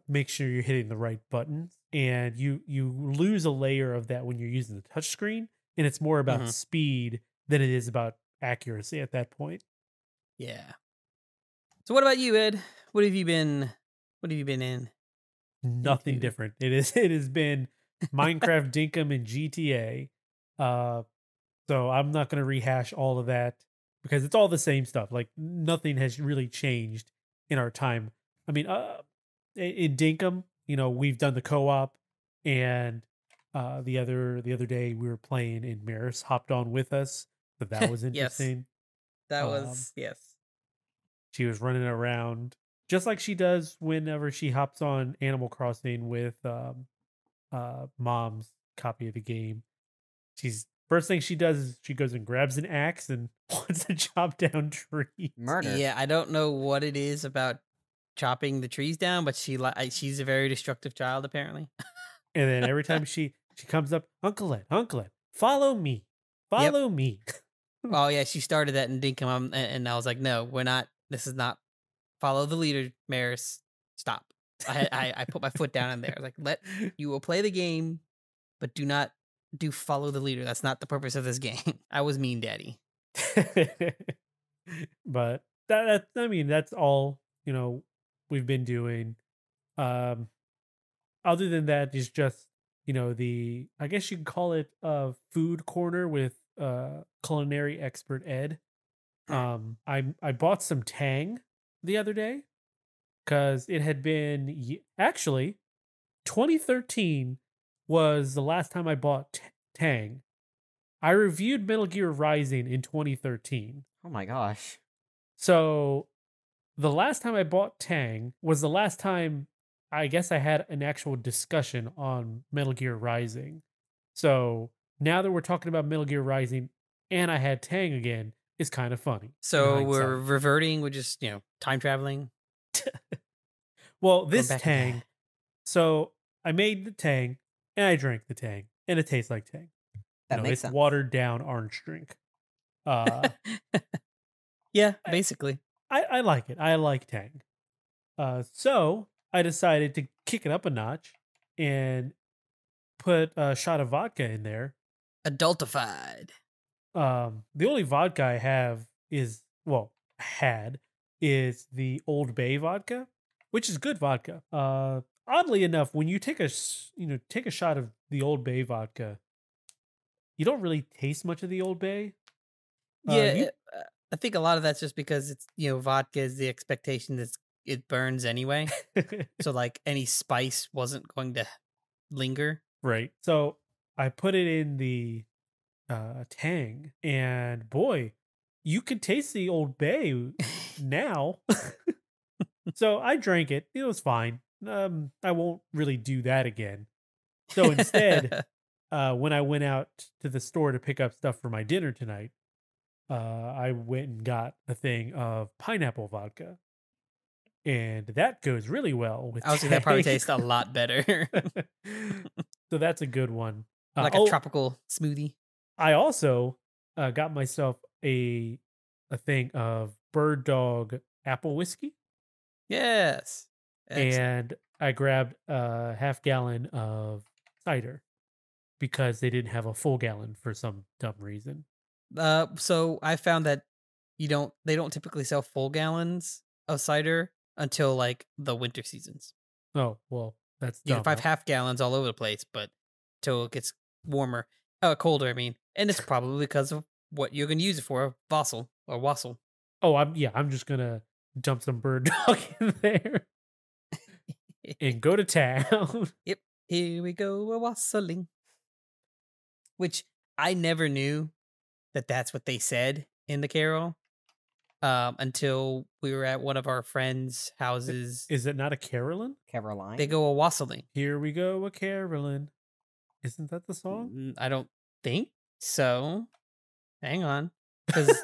make sure you're hitting the right buttons, and you lose a layer of that when you're using the touchscreen, and it's more about speed than it is about accuracy at that point. Yeah. So what about you, Ed? What have you been in? Nothing different. It has been Minecraft, Dinkum, and GTA. So I'm not going to rehash all of that because it's all the same stuff. Like nothing has really changed in our time. I mean, in Dinkum, we've done the co-op, and the other day we were playing and Maris hopped on with us, so that was interesting. That was yes. She was running around just like she does whenever she hops on Animal Crossing with mom's copy of the game. First thing she does is she goes and grabs an axe and wants to chop down trees. Murder. Yeah, I don't know what it is about chopping the trees down, but she's a very destructive child apparently. And then every time she comes up, Uncle Ed, follow me. Follow me. Oh yeah, she started that in Dinkum, and I was like, no, we're not. This is not. Follow the leader, Maris. Stop. I put my foot down in there. Like, you will play the game, but do not follow the leader. That's not the purpose of this game. I was mean, Daddy. But that's all we've been doing. Other than that, is just I guess you could call it a food corner with culinary expert Ed. I bought some Tang the other day because it had been actually 2013 was the last time I bought Tang. I reviewed Metal Gear Rising in 2013. Oh my gosh. So the last time I bought Tang was the last time I guess I had an actual discussion on Metal Gear Rising. So now that we're talking about Metal Gear Rising and I had Tang again, it's kind of funny. So we're reverting, we're just, time traveling. Well, this Tang. So I made the Tang and I drank the Tang and it tastes like Tang. That makes sense. It's watered down orange drink. Yeah, basically. I like it. I like Tang. So I decided to kick it up a notch and put a shot of vodka in there. Adultified. The only vodka I have is the Old Bay vodka, which is good vodka. Oddly enough, when you take a shot of the Old Bay vodka, you don't really taste much of the Old Bay. Yeah, I think a lot of that's just because it's vodka is the expectation that it burns anyway. So like any spice wasn't going to linger. Right. So I put it in the Tang, and boy, you could taste the Old Bay now. So I drank it. It was fine. I won't really do that again. So instead, when I went out to the store to pick up stuff for my dinner tonight, I went and got a thing of pineapple vodka, and that goes really well with. I was that probably Tang. tastes a lot better. So that's a good one. Like a tropical smoothie. I also got myself a thing of Bird Dog apple whiskey. Yes. Excellent. And I grabbed a half gallon of cider because they didn't have a full gallon for some dumb reason. So I found that they don't typically sell full gallons of cider until like the winter seasons. Oh, well, that's You dumb. can find half gallons all over the place, but till it gets colder, I mean. And it's probably because of what you're going to use it for, wassail. Oh, I'm just going to dump some Bird Dog in there and go to town. Yep. Here we go, a wassailing. Which I never knew that's what they said in the carol until we were at one of our friends' houses. Is it not a Carolyn? Caroline. They go a wassailing. Here we go, a Carolyn. Isn't that the song? I don't think so. Hang on. Because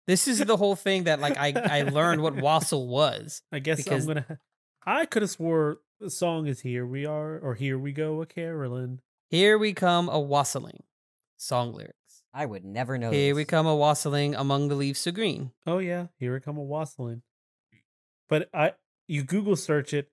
this is the whole thing that like I learned what wassail was. I guess I could have swore the song is Here We Are or Here We Go, a Carolyn. Here we come a wassailing. Song lyrics. I would never know. Here this. we come a wassailing among the leaves so green. Oh yeah, here we come a wassailing. But you Google search it,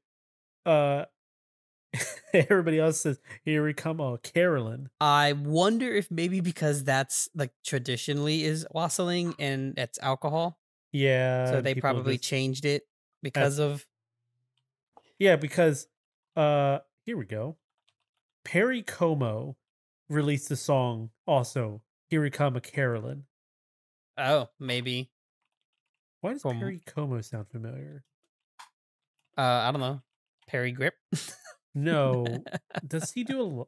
everybody else says here we come a Carolyn. I wonder if maybe because that's like traditionally is wassailing and it's alcohol. Yeah. So they probably changed it because of. Yeah, because here we go. Perry Como released the song also, Here We Come a Carolyn. Oh, maybe. Why does Perry Como sound familiar? I don't know. Perry Grip? No. Did he do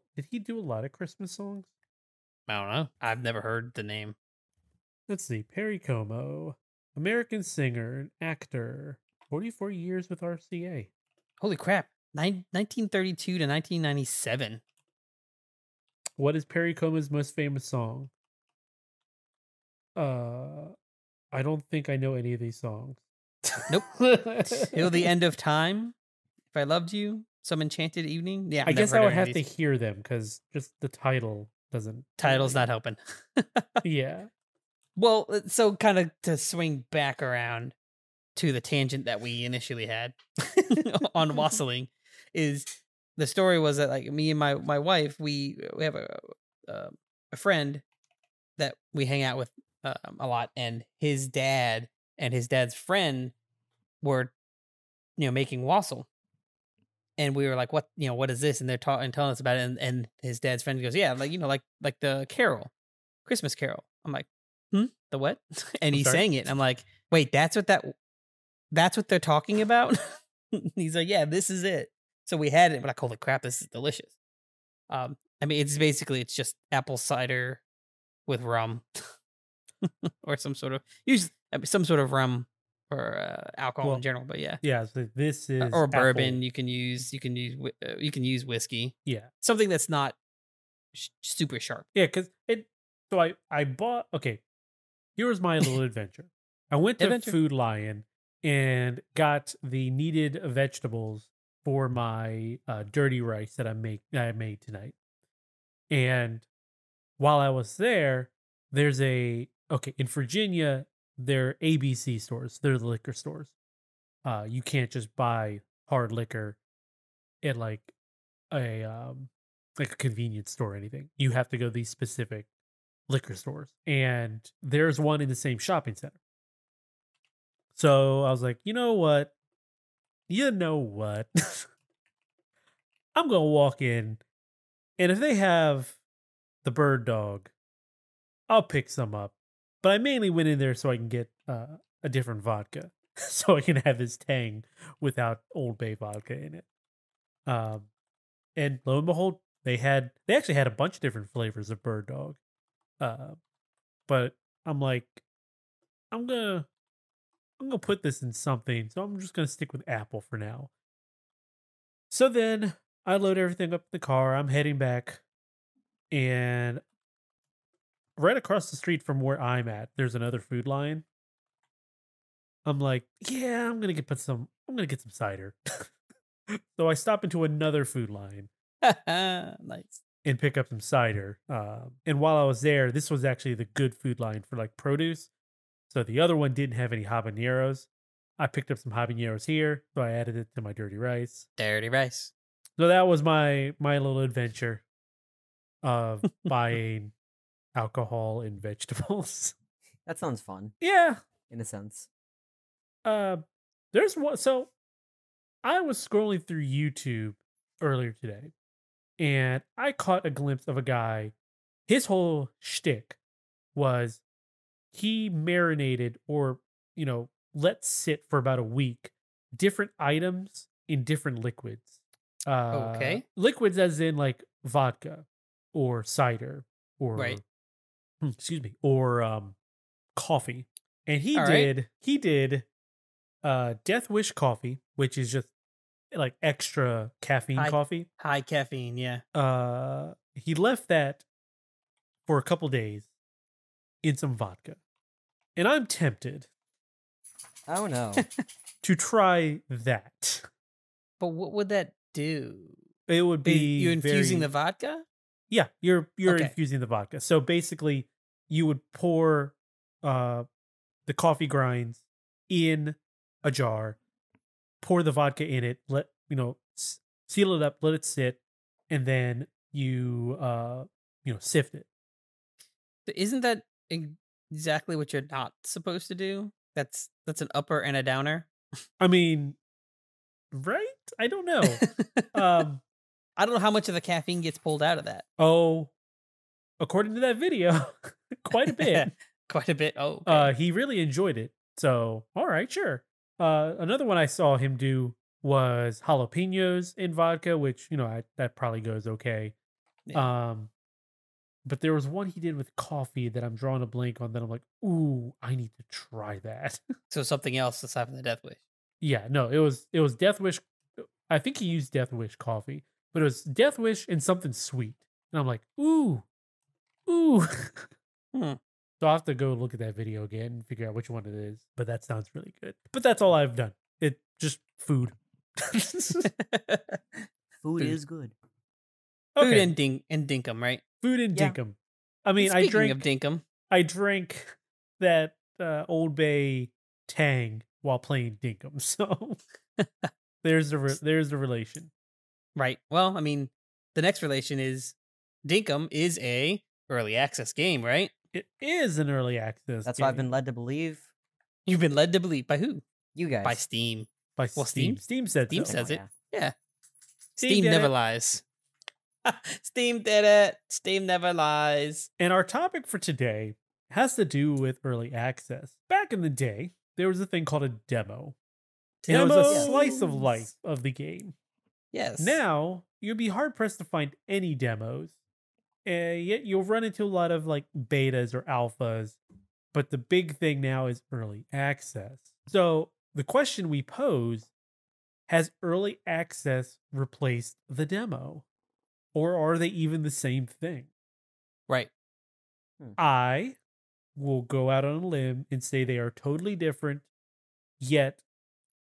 a lot of Christmas songs? I don't know. I've never heard the name. Let's see. Perry Como, American singer and actor, 44 years with RCA. Holy crap. 1932 to 1997. What is Perry Como's most famous song? I don't think I know any of these songs. Nope. Till the End of Time. If I Loved You. Some Enchanted Evening. Yeah, I guess I would have to hear them because just the title doesn't. Title's not helping. Yeah. Well, so kind of to swing back around to the tangent that we initially had on wassailing is the story was that like me and my wife, we have a friend that we hang out with a lot, and his dad and his dad's friend were making wassail. And we were like, what is this? And they're telling us about it. And his dad's friend goes, yeah, like the carol, Christmas carol. I'm like, the what? And he's saying it. And I'm like, wait, that's what they're talking about? He's like, yeah, this is it. So we had it. But like, holy crap, this is delicious. I mean, it's just apple cider with rum or some sort of rum or alcohol in general. But yeah. Yeah. So this is or apple. bourbon. You can use whiskey. Yeah. Something that's not super sharp. Yeah. Cause I bought, okay. Here was my little adventure. I went to Food Lion and got the needed vegetables for my dirty rice that I made tonight. And while I was there, in Virginia, they're ABC stores. They're the liquor stores. You can't just buy hard liquor at like a convenience store or anything. You have to go to these specific liquor stores. And there's one in the same shopping center. So I was like, you know what? I'm going to walk in, and if they have the Bird Dog, I'll pick some up. But I mainly went in there so I can get a different vodka, so I can have this Tang without Old Bay vodka in it. And lo and behold, they actually had a bunch of different flavors of bird dog. But I'm like, I'm gonna put this in something, so I'm just gonna stick with apple for now. So then I load everything up in the car. I'm heading back, and right across the street from where I'm at, there's another Food Lion. I'm like, yeah, I'm gonna get some cider. So I stop into another Food Lion. Nice. And pick up some cider. And while I was there, this was actually the good Food Lion for like produce. So the other one didn't have any habaneros. I picked up some habaneros here, so I added it to my dirty rice. Dirty rice. So that was my little adventure of buying alcohol and vegetables. That sounds fun. Yeah, in a sense. There's one. So I was scrolling through YouTube earlier today, and I caught a glimpse of a guy. His whole shtick was he marinated or, let sit for about a week different items in different liquids. Okay. Liquids as in like vodka or cider or Right. Excuse me, or coffee. And he All did Death Wish coffee, which is just like extra caffeine coffee. High caffeine, yeah. He left that for a couple days in some vodka. And I'm tempted Oh no. to try that. But what would that do? It would be You infusing very- the vodka? Yeah, you're Okay. infusing the vodka. So basically, you would pour the coffee grinds in a jar, pour the vodka in it, let seal it up, let it sit, and then you sift it. Isn't that exactly what you're not supposed to do? That's an upper and a downer. I mean, right? I don't know. I don't know how much of the caffeine gets pulled out of that. Oh, according to that video, quite a bit. Quite a bit. Oh, okay. He really enjoyed it. So, all right, sure. Another one I saw him do was jalapenos in vodka, which, that probably goes okay. Yeah. But there was one he did with coffee that I'm drawing a blank on that I'm like, ooh, I need to try that. So something else aside from the Death Wish. Yeah, no, it was Death Wish. I think he used Death Wish coffee, but it was Death Wish and something sweet. And I'm like, ooh. Hmm. So I'll have to go look at that video again and figure out which one it is. But that sounds really good. But that's all I've done. It just food. Food is good. Food Okay. and Dinkum, right? Food and Yeah. Dinkum. I mean, Speaking of Dinkum, I drank that Old Bay Tang while playing Dinkum. So there's the relation. right? Well, I mean, the next relation is Dinkum is a early access game, right? It is an early access. That's what I've game been led to believe. You've been led to believe by who? You guys. By Steam. by well, Steam. Steam? Steam said Steam so. says it. yeah. Yeah. Steam Steam did never it. lies. Steam did it. Steam never lies. And our topic for today has to do with early access. Back in the day, there was a thing called a demo. And it was a Demos. slice of life of the game. Yes. Now, you'd be hard pressed to find any demos. Yet you'll run into a lot of like betas or alphas. But the big thing now is early access. So the question we pose, has early access replaced the demo? Or are they even the same thing? Right. I will go out on a limb and say they are totally different, yet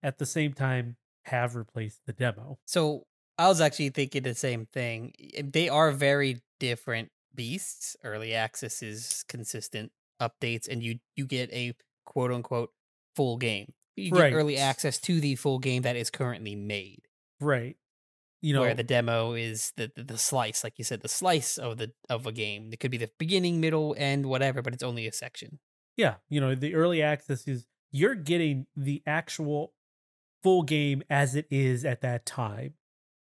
at the same time have replaced the demo. So I was actually thinking the same thing. They are very different beasts. Early access is consistent updates, and you get a quote unquote full game. You get Right. early access to the full game that is currently made. Right. You know, Where the demo is the slice, like you said, the slice of a game. It could be the beginning, middle, end, whatever, but it's only a section. yeah, the early access is you're getting the actual full game as it is at that time.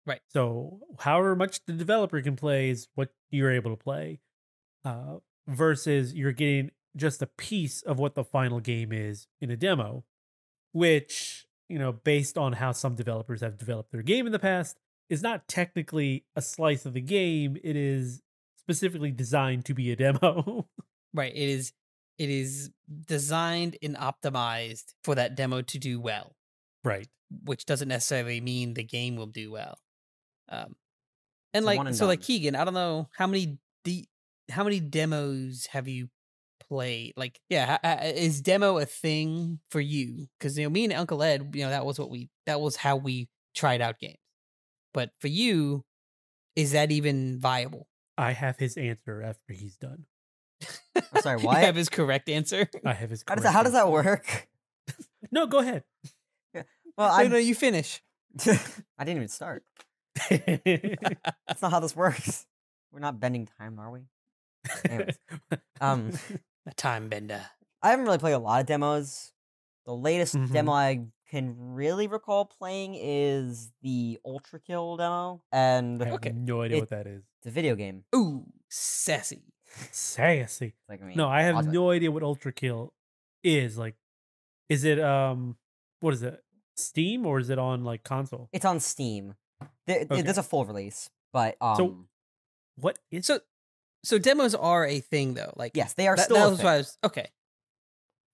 Right. So however much the developer can play is what you're able to play, versus you're getting just a piece of what the final game is in a demo, which, based on how some developers have developed their game in the past, is not technically a slice of the game. It is specifically designed to be a demo. Right. It is designed and optimized for that demo to do well, Right. which doesn't necessarily mean the game will do well. And It's a like one and so, like done. Kegan, I don't know how many demos have you played? Like, yeah, is demo a thing for you? Because me and Uncle Ed, that was how we tried out games. But for you, is that even viable? I have his answer after he's done. I'm sorry, You what? have his correct answer. I have his. How does that work? No, go ahead. Well, No, you finish. I didn't even start. That's not how this works. We're not bending time, are we? Anyways, A time bender. I haven't really played a lot of demos. The latest Mhm. demo I can really recall playing is the Ultra Kill demo, and I have Okay. no idea It- what that is. it's a video game. Ooh, sassy. Sassy. Like, I mean, No, I have logic. no idea what Ultra Kill is. Like, is it what is it? Steam or is it on like console? It's on Steam. Okay. There's a full release, but What is So demos are a thing though. Like yes, they are that, still. that a was thing. why I was okay.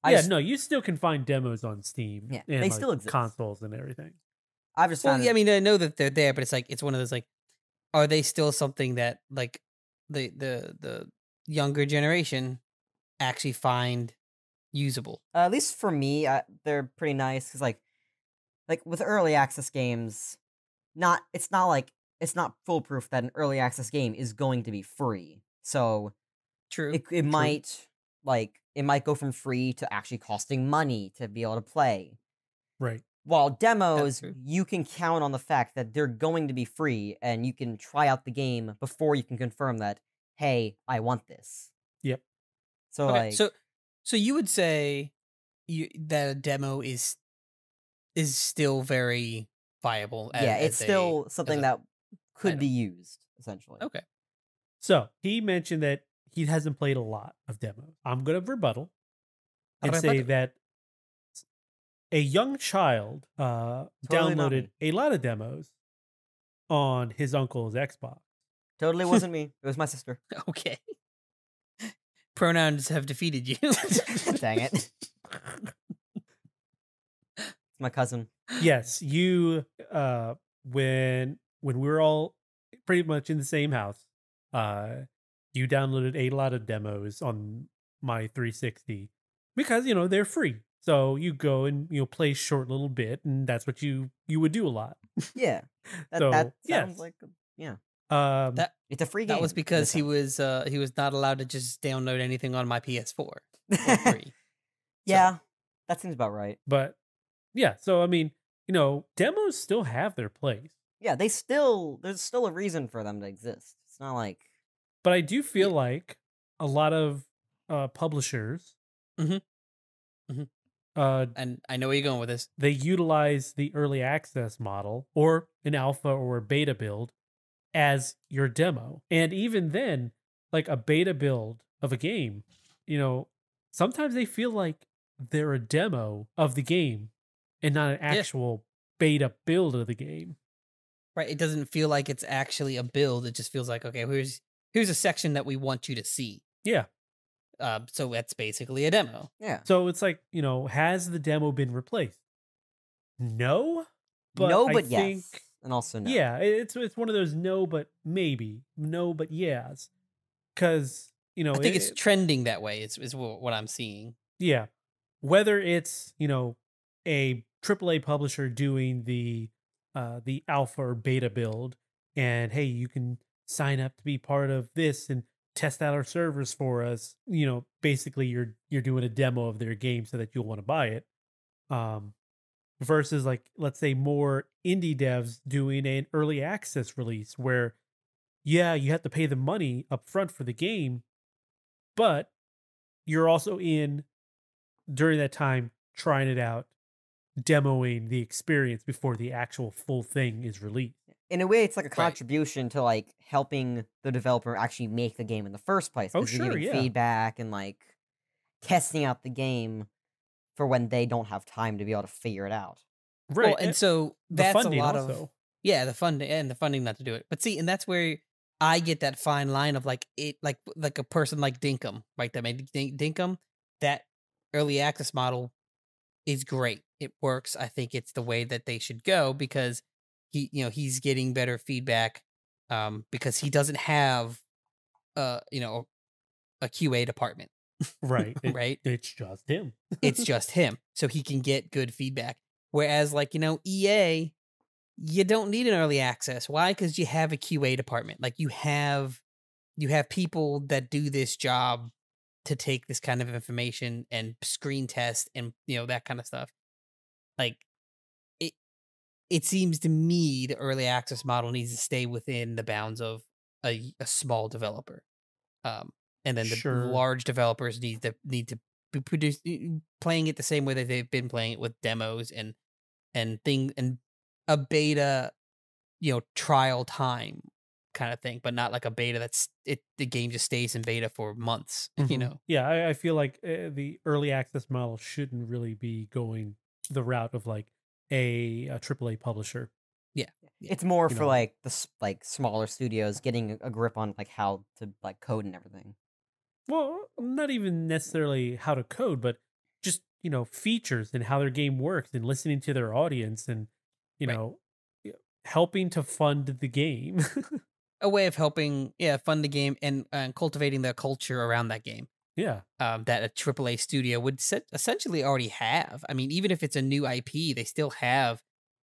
I yeah, just- no, you still can find demos on Steam. Yeah, and they like, still exist. consoles and everything. I've just Well, found. yeah, I mean, I know that they're there, but it's like it's one of those like, are they still something that like the younger generation actually find usable? At least for me, they're pretty nice because like with early access games, it's not foolproof that an early access game is going to be free. So True. it might go from free to actually costing money to be able to play. Right. While demos, true. you can count on the fact that they're going to be free, and you can try out the game before you can confirm that, hey, I want this. Yep. So Okay, like, so you would say that a demo is still very viable. yeah, it's still something that could item. be used essentially. Okay. So he mentioned that he hasn't played a lot of demos. I'm going to rebuttal and say Rebuttal. that a young child Totally not downloaded me. a lot of demos on his uncle's Xbox. Totally wasn't me. It was my sister. Okay. Pronouns have defeated you. Dang it. It's my cousin. Yes, you when we were all pretty much in the same house, you downloaded a lot of demos on my 360 because they're free. So you go and play a short little bit, and that's what you would do a lot. Yeah. That So, sounds yes. like yeah. That It's a free game. that was in because a he sense. was not allowed to just download anything on my PS4 for free. Yeah, that seems about right. But yeah, so I mean, demos still have their place. Yeah, there's still a reason for them to exist. It's not like But I do feel like a lot of publishers, Mhm. Mhm. uh, And I know where you're going with this. they utilize the early access model or an alpha or a beta build as your demo. And even then, like a beta build of a game, sometimes they feel like they're a demo of the game and not an actual beta build of the game. Right. It doesn't feel like it's actually a build. It just feels like, okay, here's a section that we want you to see. Yeah. So that's basically a demo. yeah. So it's like, has the demo been replaced? No. But no, I but think, yes, and also no. yeah, it's one of those no, but maybe, no, but yes, because I think it's trending that way. Is what I'm seeing. yeah, whether it's a AAA publisher doing the alpha or beta build, and hey, you can sign up to be part of this and test out our servers for us. Basically, you're doing a demo of their game so that you'll want to buy it. Versus like, let's say more indie devs doing an early access release where, yeah, you have to pay the money up front for the game, but you're also in during that time trying it out, demoing the experience before the actual full thing is released. In a way, it's like a contribution to like helping the developer actually make the game in the first place. Oh, Because you're sure, giving yeah. feedback and like testing out the game for when they don't have time to be able to figure it out. Right. Well, and so the that's a funding lot also. Yeah, the funding not to do it. But see, and that's where I get that fine line of like a person like Dinkum, right? That made Dinkum. That early access model is great. It works. I think it's the way that they should go because he's getting better feedback because he doesn't have a QA department, Right. right? It's just him. It's just him. So he can get good feedback. Whereas like, EA, you don't need an early access. Why? Because you have a QA department. Like you have people that do this job to take this kind of information and screen test and that kind of stuff. Like it seems to me the early access model needs to stay within the bounds of a small developer. And then the Sure. large developers need to be playing it the same way that they've been playing it with demos and a beta, trial time kind of thing, but not like a beta the game just stays in beta for months, Yeah, I feel like the early access model shouldn't really be going the route of like a AAA publisher. Yeah. It's more You for know. like like smaller studios getting a grip on like how to like code and everything. Well, not even necessarily how to code, but just, features and how their game works and listening to their audience and, Right. helping to fund the game. A way of helping, fund the game and cultivating the culture around that game. Yeah. That a AAA studio would essentially already have. I mean, even if it's a new IP, they still have,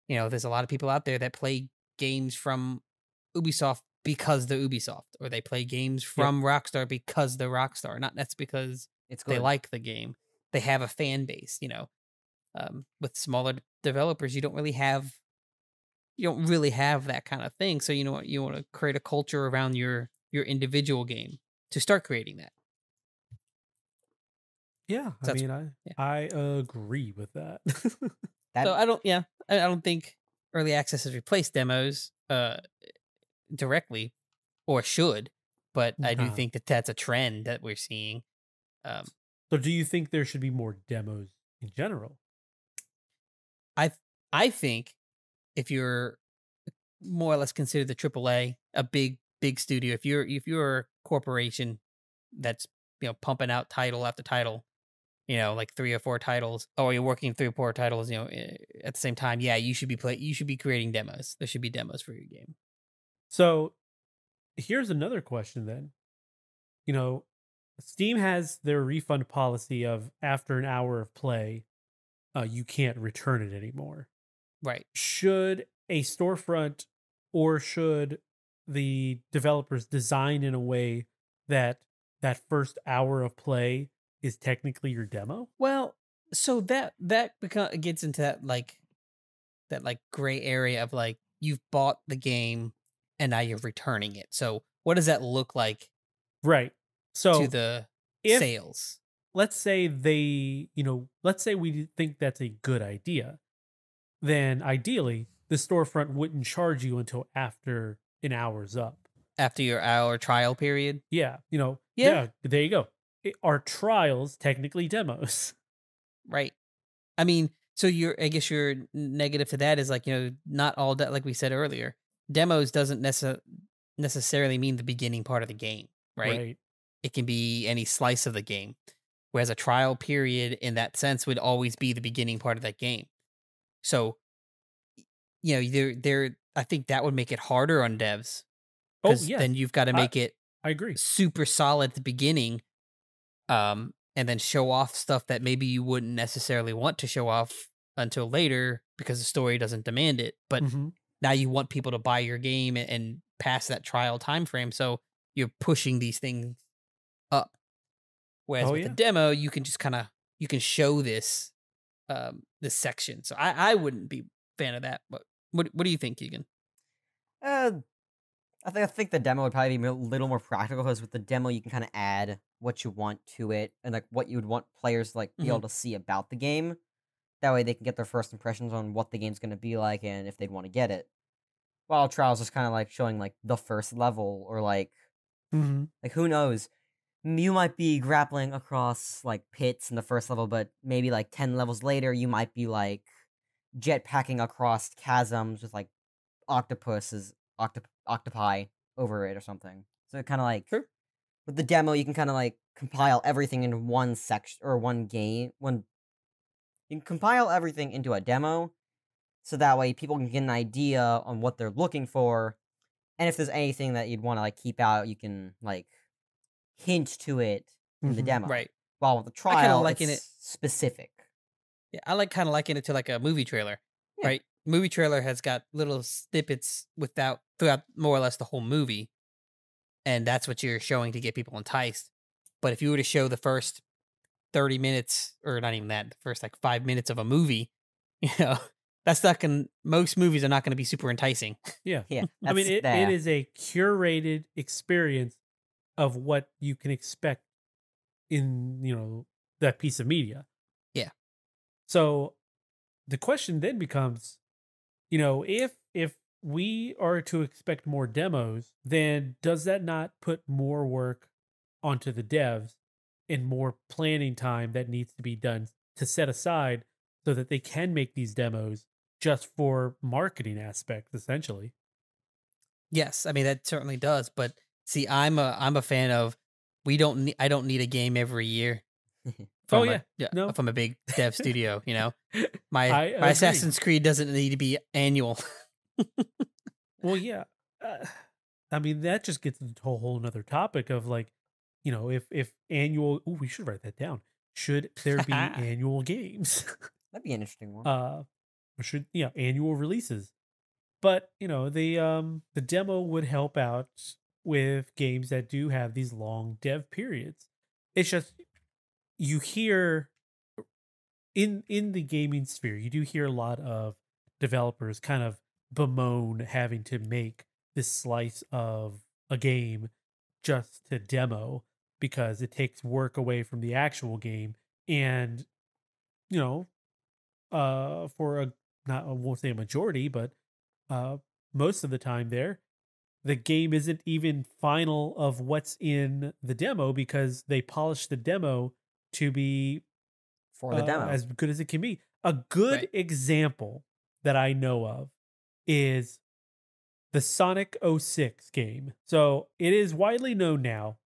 there's a lot of people out there that play games from Ubisoft because they're Ubisoft, or they play games from Rockstar because they're Rockstar. Not that's because It's good. they like the game. They have a fan base, with smaller developers, you don't really have that kind of thing. So you want to create a culture around your individual game to start creating that. Yeah. So I mean, I agree with that. So I don't think early access has replaced demos directly, or should, but I do No. think that that's a trend that we're seeing. So do you think there should be more demos in general? I think if you're more or less considered the AAA, a big studio, if you're a corporation that's pumping out title after title, like 3 or 4 titles, or you're working 3 or 4 titles, at the same time, you should be creating demos. There should be demos for your game. So here's another question then. Steam has their refund policy of after an hour of play, you can't return it anymore. Right. Should a storefront or should the developers design in a way that first hour of play is technically your demo? Well, so that gets into that gray area of like you've bought the game and now you're returning it. So what does that look like Right. So to the if- sales? let's say let's say we think that's a good idea. Then ideally, the storefront wouldn't charge you until after an hour's up. After your hour trial period? Yeah. Yeah. There you go. Are trials technically demos? Right. I mean, so I guess your negative to that is like, not all that, like we said earlier, demos doesn't necessarily mean the beginning part of the game, right? It can be any slice of the game. Whereas a trial period in that sense would always be the beginning part of that game. So, I think that would make it harder on devs. Oh, Because yeah. then you've got to make it I agree. super solid at the beginning, and then show off stuff that maybe you wouldn't necessarily want to show off until later because the story doesn't demand it. But Mhm. now you want people to buy your game and pass that trial time frame, so you're pushing these things up. Whereas with the demo, you can just you can show this this section. So I wouldn't be a fan of that. But what do you think, Kegan? I think the demo would probably be a little more practical because with the demo you can kind of add what you want to it and like what you would want players to like be able to see about the game. That way they can get their first impressions on what the game's going to be like and if they'd want to get it. While trials is kind of like showing like the first level or like like who knows, you might be grappling across like pits in the first level, but maybe like 10 levels later you might be like jetpacking across chasms with like octopi over it or something. So it kind of like True. with the demo, you can kind of like compile everything into one section or one game. You can compile everything into a demo, so that way people can get an idea on what they're looking for, and if there's anything that you'd want to like keep out, you can like hint to it in the demo. Right. While with the I kinda trial, liken it's specific. Yeah, I like kind of liken it to like a movie trailer, Yeah. right? Movie trailer has got little snippets throughout more or less the whole movie, and that's what you're showing to get people enticed. But if you were to show the first 30 minutes, or not even that, the first like 5 minutes of a movie, you know, most movies are not going to be super enticing. Yeah. Yeah, I mean, that's it is a curated experience of what you can expect in, that piece of media. Yeah. So the question then becomes, if we are to expect more demos, then does that not put more work onto the devs and more planning time that needs to be done to set aside so that they can make these demos just for marketing aspects, essentially? Yes, I mean that certainly does. But see, I'm a fan of I don't need a game every year. Oh, yeah. No. From a big dev studio, my I agree. Assassin's Creed doesn't need to be annual. Well, yeah. I mean, that just gets into a whole nother topic of like, if annual. Oh, we should write that down. Should there be annual games? That'd be an interesting one. Or should annual releases? But the demo would help out with games that do have these long dev periods. It's just you hear in the gaming sphere, you do hear a lot of developers kind of bemoan having to make this slice of a game just to demo because it takes work away from the actual game. And for I won't say a majority, but most of the time the game isn't even final of what's in the demo because they polished the demo to be For the demo. as good as it can be. A good Right. example that I know of is the Sonic 06 game. So it is widely known now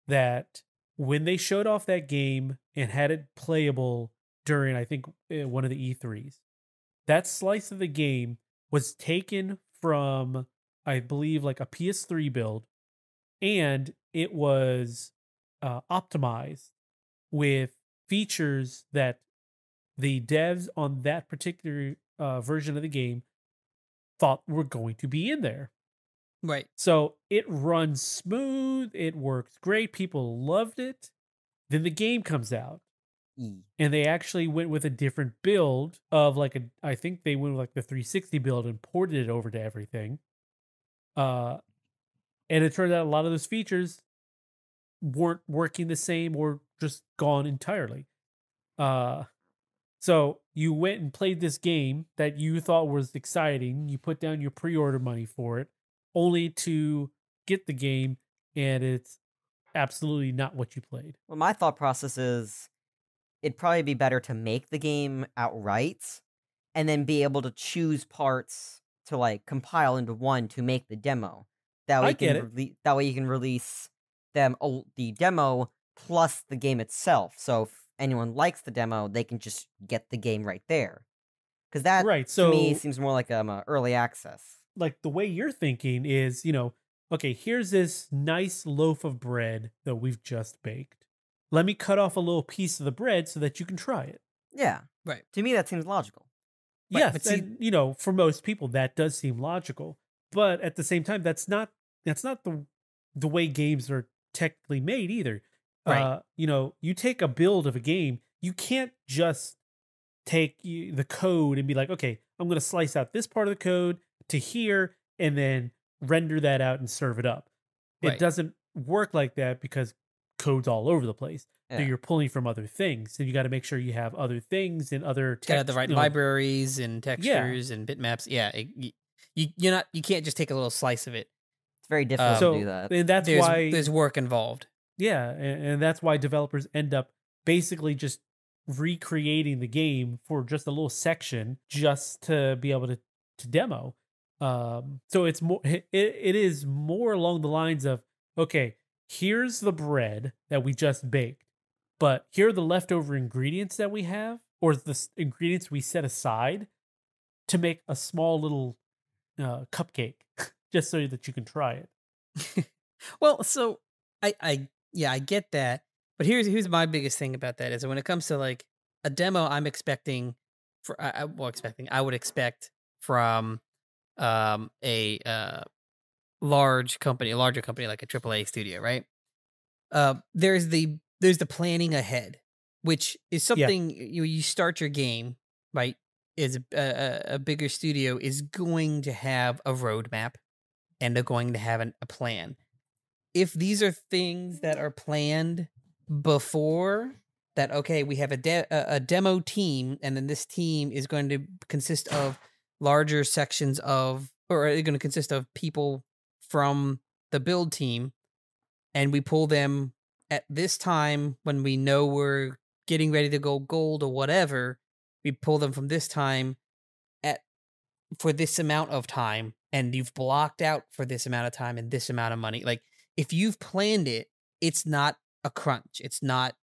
that when they showed off that game and had it playable during, I think, one of the E3s, that slice of the game was taken from, I believe, like a PS3 build, and it was optimized with features that the devs on that particular version of the game thought were going to be in there. Right. So it runs smooth, it works great, people loved it. Then the game comes out, and they actually went with a different build of I think they went with like the 360 build and ported it over to everything. And it turned out a lot of those features weren't working the same or just gone entirely. So you went and played this game that you thought was exciting. You put down your pre-order money for it, only to get the game, and it's absolutely not what you played. Well, my thought process is it'd probably be better to make the game outright and then be able to choose parts to like compile into one to make the demo. That way, that way you can release the demo plus the game itself. So if anyone likes the demo, they can just get the game right there. Because that to me seems more like early access. Like the way you're thinking is, okay, here's this nice loaf of bread that we've just baked. Let me cut off a little piece of the bread so that you can try it. Yeah. Right. To me, that seems logical. Yes, but and, for most people, that does seem logical. But at the same time, that's not the way games are technically made either. Right. You take a build of a game, you can't just take the code and be like, okay, I'm going to slice out this part of the code to here and then render that out and serve it up. Right. It doesn't work like that because code's all over the place. Yeah. So you're pulling from other things. And you got to make sure you have other things and other text. Got the right libraries and textures and bitmaps. Yeah. You can't just take a little slice of it. It's very difficult to do that. And that's why there's work involved. Yeah, and that's why developers end up basically just recreating the game for just a little section just to be able to demo. So it's more it is more along the lines of, okay, here's the bread that we just baked, but here are the leftover ingredients that we have, or the ingredients we set aside to make a small little cupcake, just so that you can try it. Well, so I get that, but here's my biggest thing about that is that when it comes to like a demo, I'm expecting I would expect from a larger company like a AAA studio, right? There's the planning ahead, which is Yeah. something you start your game, right? Is a bigger studio is going to have a roadmap and they're going to have a plan. If these are things that are planned before that, okay, we have a demo team, and then this team is going to consist of larger sections of, or are going to consist of people from the build team, and we pull them at this time when we know we're getting ready to go gold or whatever. We pull them from this time at for this amount of time, and you've blocked out for this amount of time and this amount of money. Like, if you've planned it, it's not a crunch. It's not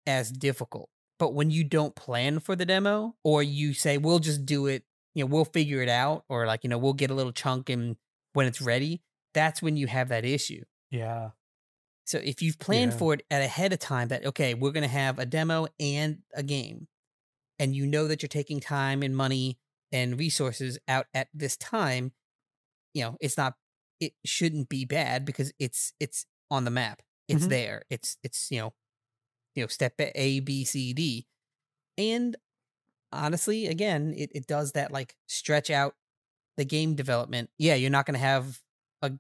as difficult. But when you don't plan for the demo, or you say, we'll just do it, we'll figure it out, or like, we'll get a little chunk and when it's ready, that's when you have that issue. Yeah. So if you've planned for it at ahead of time that, okay, we're going to have a demo and a game, and you know that you're taking time and money and resources out at this time, it shouldn't be bad because it's on the map. It's there. It's step A, B, C, D. And honestly, again, it does that, like, stretch out the game development. Yeah, you're not going to have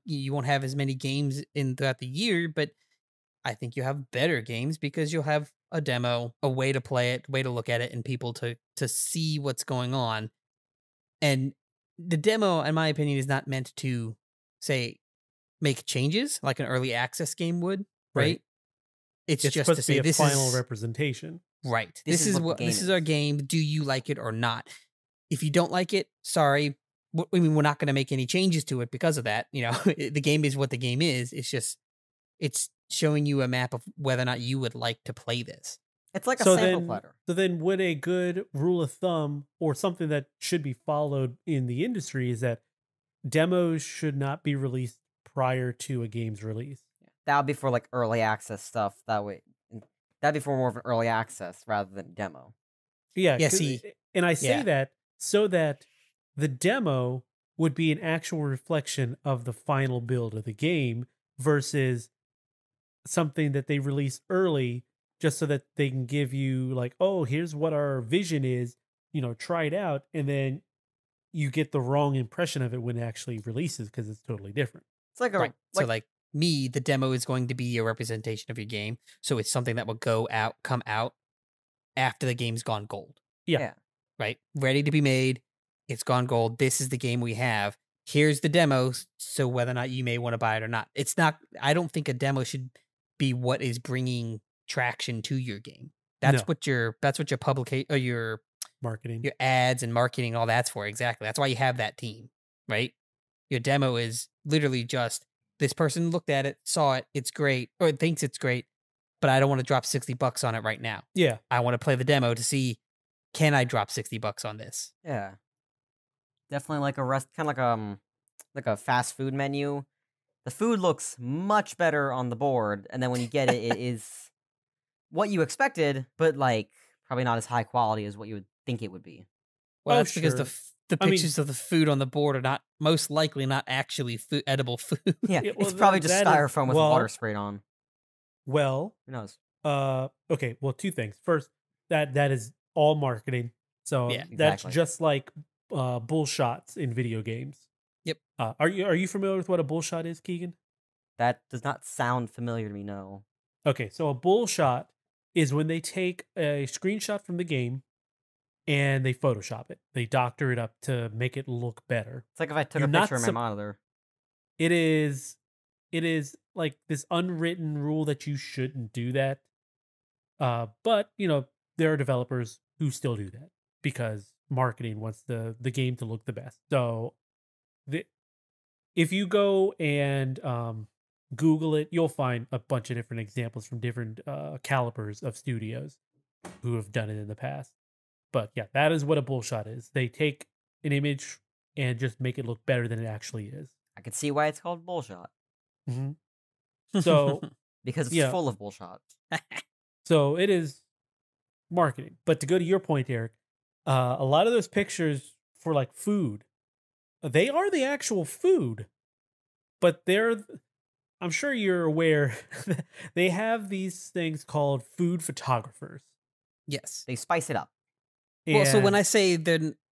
you won't have as many games throughout the year, but I think you have better games because you'll have a demo, a way to play it, way to look at it, and people to see what's going on. And the demo, in my opinion, is not meant to, say, make changes like an early access game would, right? It's just supposed to to say be a this final is representation. right. This is what the this game is our is. game. Do you like it or not? If you don't like it, sorry. I mean, we're not going to make any changes to it because of that. The game is what the game is. It's just it's showing you a map of whether or not you would like to play this. It's like a sample platter. So then would a good rule of thumb, or something that should be followed in the industry, is that demos should not be released prior to a game's release? That would be for like early access stuff. That'd be for more of an early access rather than demo. Yeah. Yeah, see, and I say yeah. that so that the demo would be an actual reflection of the final build of the game versus something that they release early just so that they can give you, like, oh, here's what our vision is, try it out, and then you get the wrong impression of it when it actually releases because it's totally different. It's like Right. So like me, the demo is going to be a representation of your game. So it's something that will come out after the game's gone gold. Yeah. Right? Ready to be made. It's gone gold. This is the game we have. Here's the demo. So whether or not you may want to buy it or not. It's not, I don't think a demo should be what is bringing traction to your game. That's what your publication or your Marketing, your ads and marketing, all that's for. Exactly. That's why you have that team, right? Your demo is literally just this person looked at it, saw it, it's great, or it thinks it's great, but I don't want to drop $60 on it right now. Yeah. I want to play the demo to see, can I drop $60 on this? Yeah. Definitely like kind of like a fast food menu. The food looks much better on the board, and then when you get it, it is what you expected, but like probably not as high quality as what you would think it would be. Well, Oh, that's because sure. the pictures of the food on the board are not most likely not actually edible food. Yeah, Yeah, well, it's probably just that is- styrofoam with well- water sprayed on. Well, Who knows? okay. Well, two things. First, that is all marketing. So Yeah, that's exactly. just like bull shots in video games. Yep. Are you familiar with what a bull shot is, Kegan? That does not sound familiar to me, no. Okay, so a bull shot is when they take a screenshot from the game and they Photoshop it. They doctor it up to make it look better. It's like if I took You're a not picture of my monitor. It is like this unwritten rule that you shouldn't do that. But there are developers who still do that because marketing wants the game to look the best. So if you go and Google it, you'll find a bunch of different examples from different calibers of studios who have done it in the past. But yeah, that is what a bullshot is. They take an image and just make it look better than it actually is. I can see why it's called bullshot. So because it's yeah. full of bullshot. So it is marketing. But to go to your point, Eric, a lot of those pictures for like food, they are the actual food, but I'm sure you're aware they have these things called food photographers. Yes. They spice it up. Well, so when I say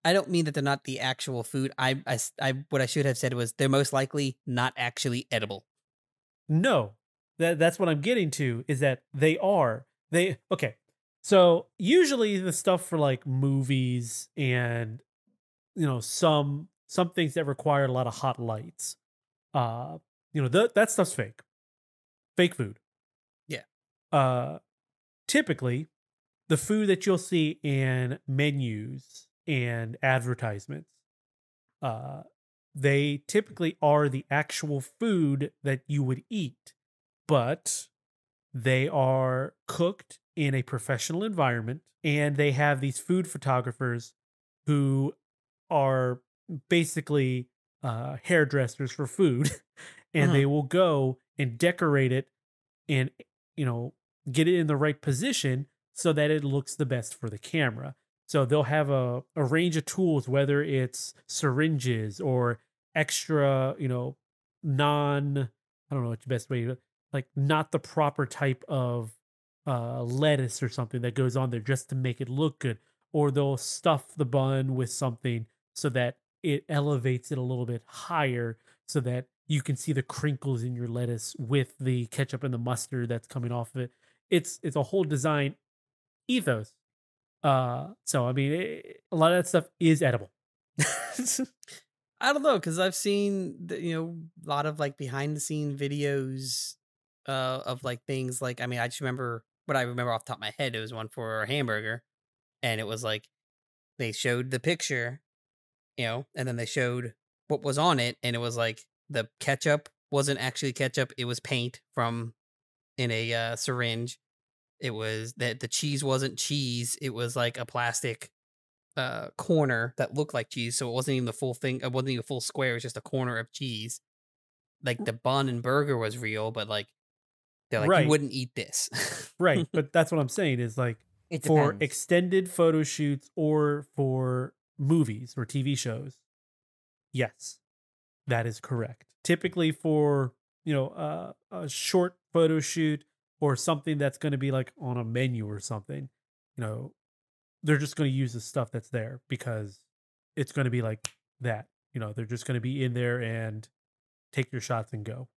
I don't mean that they're not the actual food. What I should have said was they're most likely not actually edible. No, that's what I'm getting to, is that okay. So usually the stuff for like movies and, you know, some things that require a lot of hot lights, you know, that stuff's fake food. Yeah. Typically the food that you'll see in menus and advertisements, they typically are the actual food that you would eat, but they are cooked in a professional environment, and they have these food photographers who are basically hairdressers for food, and they will go and decorate it and, you know, get it in the right position so that it looks the best for the camera. So they'll have a range of tools, whether it's syringes or extra, you know, I don't know what's the best way to, like, not the proper type of lettuce or something that goes on there just to make it look good. Or they'll stuff the bun with something so that it elevates it a little bit higher so that you can see the crinkles in your lettuce with the ketchup and the mustard that's coming off of it. It's a whole design ethos. So I mean, a lot of that stuff is edible. I don't know, because I've seen a lot of like behind the scene videos of like things like, I mean, I just remember what I remember off the top of my head. It was one for a hamburger, and it was like they showed the picture, and then they showed what was on it, and it was like the ketchup wasn't actually ketchup; it was paint from in a syringe. It was that the cheese wasn't cheese; it was like a plastic corner that looked like cheese, so it wasn't even the full thing. It wasn't even a full square; it was just a corner of cheese. Like the bun and burger was real, but like they're like, you wouldn't eat this. Right, but that's what I'm saying is like for extended photo shoots or for movies or TV shows, yes, that is correct. Typically for, a short photo shoot or something that's going to be like on a menu or something, they're just going to use the stuff that's there because it's going to be like that. They're just going to be in there and take your shots and go.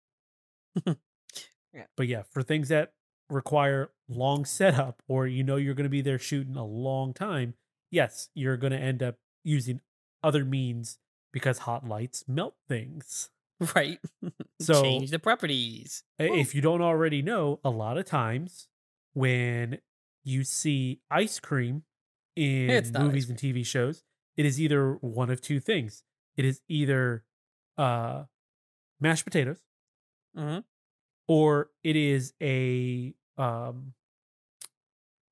Yeah. But yeah, for things that require long setup or you're going to be there shooting a long time, yes, you're going to end up using other means because hot lights melt things. Right. So change the properties. If you don't already know, a lot of times when you see ice cream in movies and TV shows, it is either one of two things. It is either mashed potatoes, or it is a what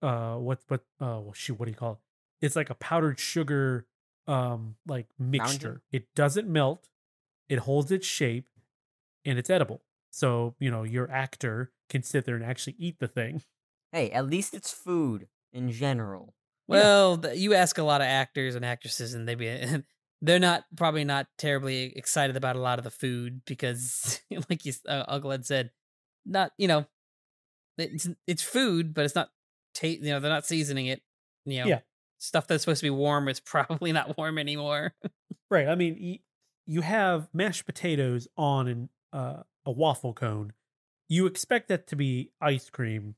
do you call it? It's like a powdered sugar like mixture. Mountain? It doesn't melt, it holds its shape, and it's edible. So, your actor can sit there and actually eat the thing. Hey, at least it's food in general. Well, you ask a lot of actors and actresses, and they're probably not terribly excited about a lot of the food because, like Uncle Ed said, not it's food, but it's not they're not seasoning it. Stuff that's supposed to be warm is probably not warm anymore. Right. I mean, you have mashed potatoes on a waffle cone. You expect that to be ice cream,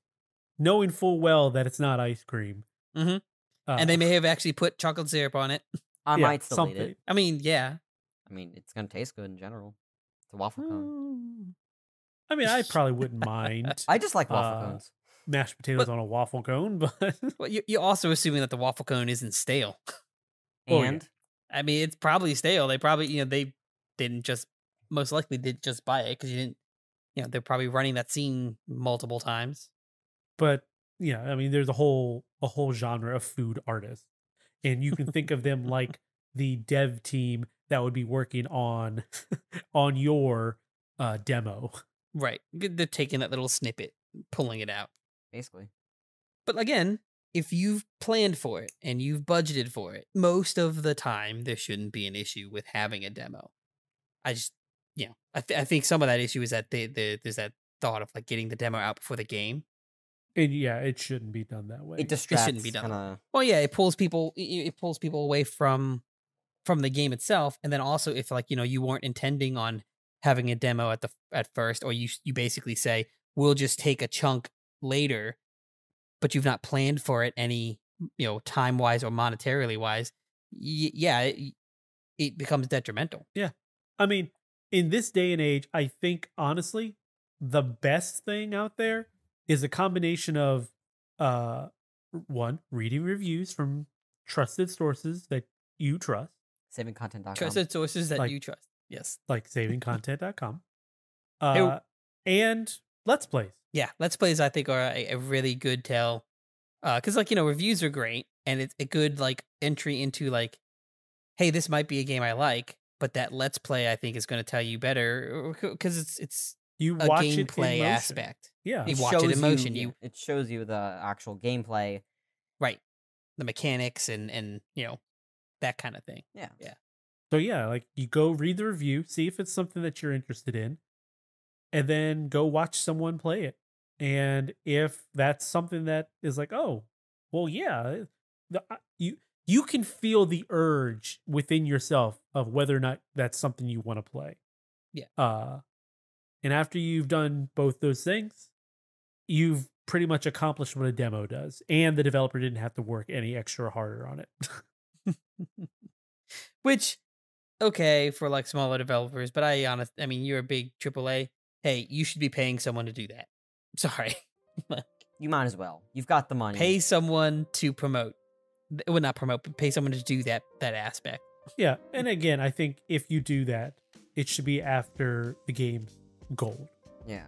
knowing full well that it's not ice cream. Mm-hmm. And they may have actually put chocolate syrup on it. I might still eat it. I mean, yeah. I mean, it's going to taste good in general. It's a waffle cone. I mean, I probably wouldn't mind. I just like waffle cones. Mashed potatoes on a waffle cone, but... Well, you're also assuming that the waffle cone isn't stale. And? I mean, it's probably stale. They probably, they most likely didn't just buy it because you didn't, they're probably running that scene multiple times. But yeah, I mean, there's a whole genre of food artists, and you can think of them like the dev team that would be working on on your demo. Right. They're taking that little snippet, pulling it out. Basically. But again, if you've planned for it and you've budgeted for it, most of the time there shouldn't be an issue with having a demo. I just, I think some of that issue is that there's that thought of like getting the demo out before the game. And yeah, it shouldn't be done that way. It distracts. It shouldn't be done. Kinda... Well, yeah, it pulls people away from the game itself, and then also if like you weren't intending on having a demo at first, or you basically say we'll just take a chunk later, but you've not planned for it any time wise or monetarily wise. It becomes detrimental. Yeah, I mean, in this day and age, I think honestly, the best thing out there is a combination of one, reading reviews from trusted sources that you trust, savingcontent.com, trusted sources that you trust. Yes, like savingcontent.com, and Let's Plays. Yeah, Let's Plays I think are a really good tell, because reviews are great and it's a good like entry into like, hey, this might be a game I like, but that Let's Play I think is going to tell you better because it's you a watch gameplay it aspect. Yeah, you watch it in motion. It shows you the actual gameplay, right? The mechanics and that kind of thing. Yeah. So yeah, like you go read the review, see if it's something that you're interested in, and then go watch someone play it. And if that's something that is like, oh, well, yeah, you can feel the urge within yourself of whether or not that's something you want to play. Yeah. And after you've done both those things, you've pretty much accomplished what a demo does, and the developer didn't have to work any extra harder on it. Which, okay, for like smaller developers, but I mean, you're a big AAA. Hey, you should be paying someone to do that. Sorry. You might as well. You've got the money. Pay someone to promote. Well, not promote, but pay someone to do that aspect. Yeah, and again, I think if you do that, it should be after the game's gold. Yeah.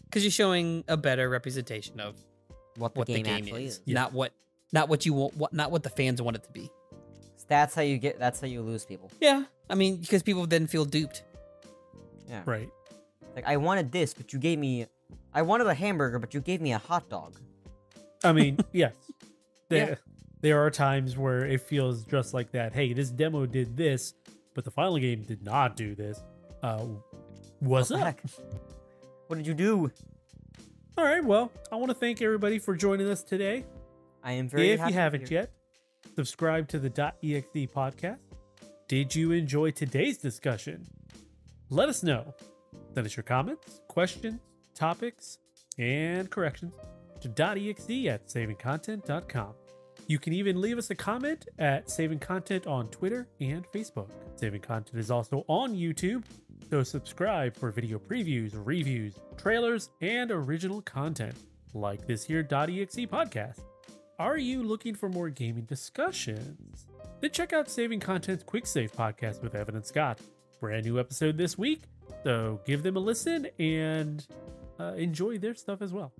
Because you're showing a better representation of what the game actually is. Yeah. Not what you want, not what the fans want it to be. That's how you lose people. Yeah, I mean, because people then feel duped. Yeah. Right. Like, I wanted this, but I wanted a hamburger, but you gave me a hot dog. I mean, yes. There are times where it feels just like that. Hey, this demo did this, but the final game did not do this. What's up? Heck? What did you do? All right, well, I want to thank everybody for joining us today. I am very happy. If you haven't yet, subscribe to the dotEXE podcast. Did you enjoy today's discussion? Let us know. Send us your comments, questions, topics, and corrections to dotEXE at savingcontent.com. You can even leave us a comment at Saving Content on Twitter and Facebook. Saving Content is also on YouTube, so subscribe for video previews, reviews, trailers, and original content, like this here dotEXE podcast. Are you looking for more gaming discussions? Then check out Saving Content's Quick Save podcast with Evan and Scott. Brand new episode this week, so give them a listen and enjoy their stuff as well.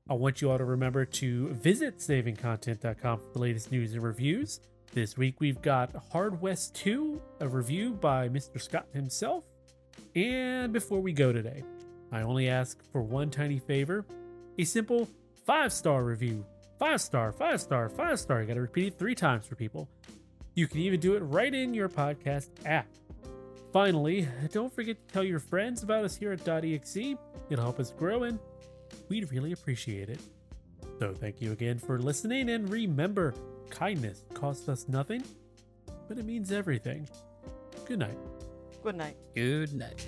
I want you all to remember to visit savingcontent.com for the latest news and reviews. This week we've got Hard West 2, a review by Mr. Scott himself. And before we go today, I only ask for one tiny favor, a simple 5-star review. 5-star, 5-star, 5-star. You gotta repeat it 3 times for people. You can even do it right in your podcast app. Finally, don't forget to tell your friends about us here at dotEXE. It'll help us grow and we'd really appreciate it. So thank you again for listening, and remember, kindness costs us nothing, but it means everything. Good night. Good night. Good night.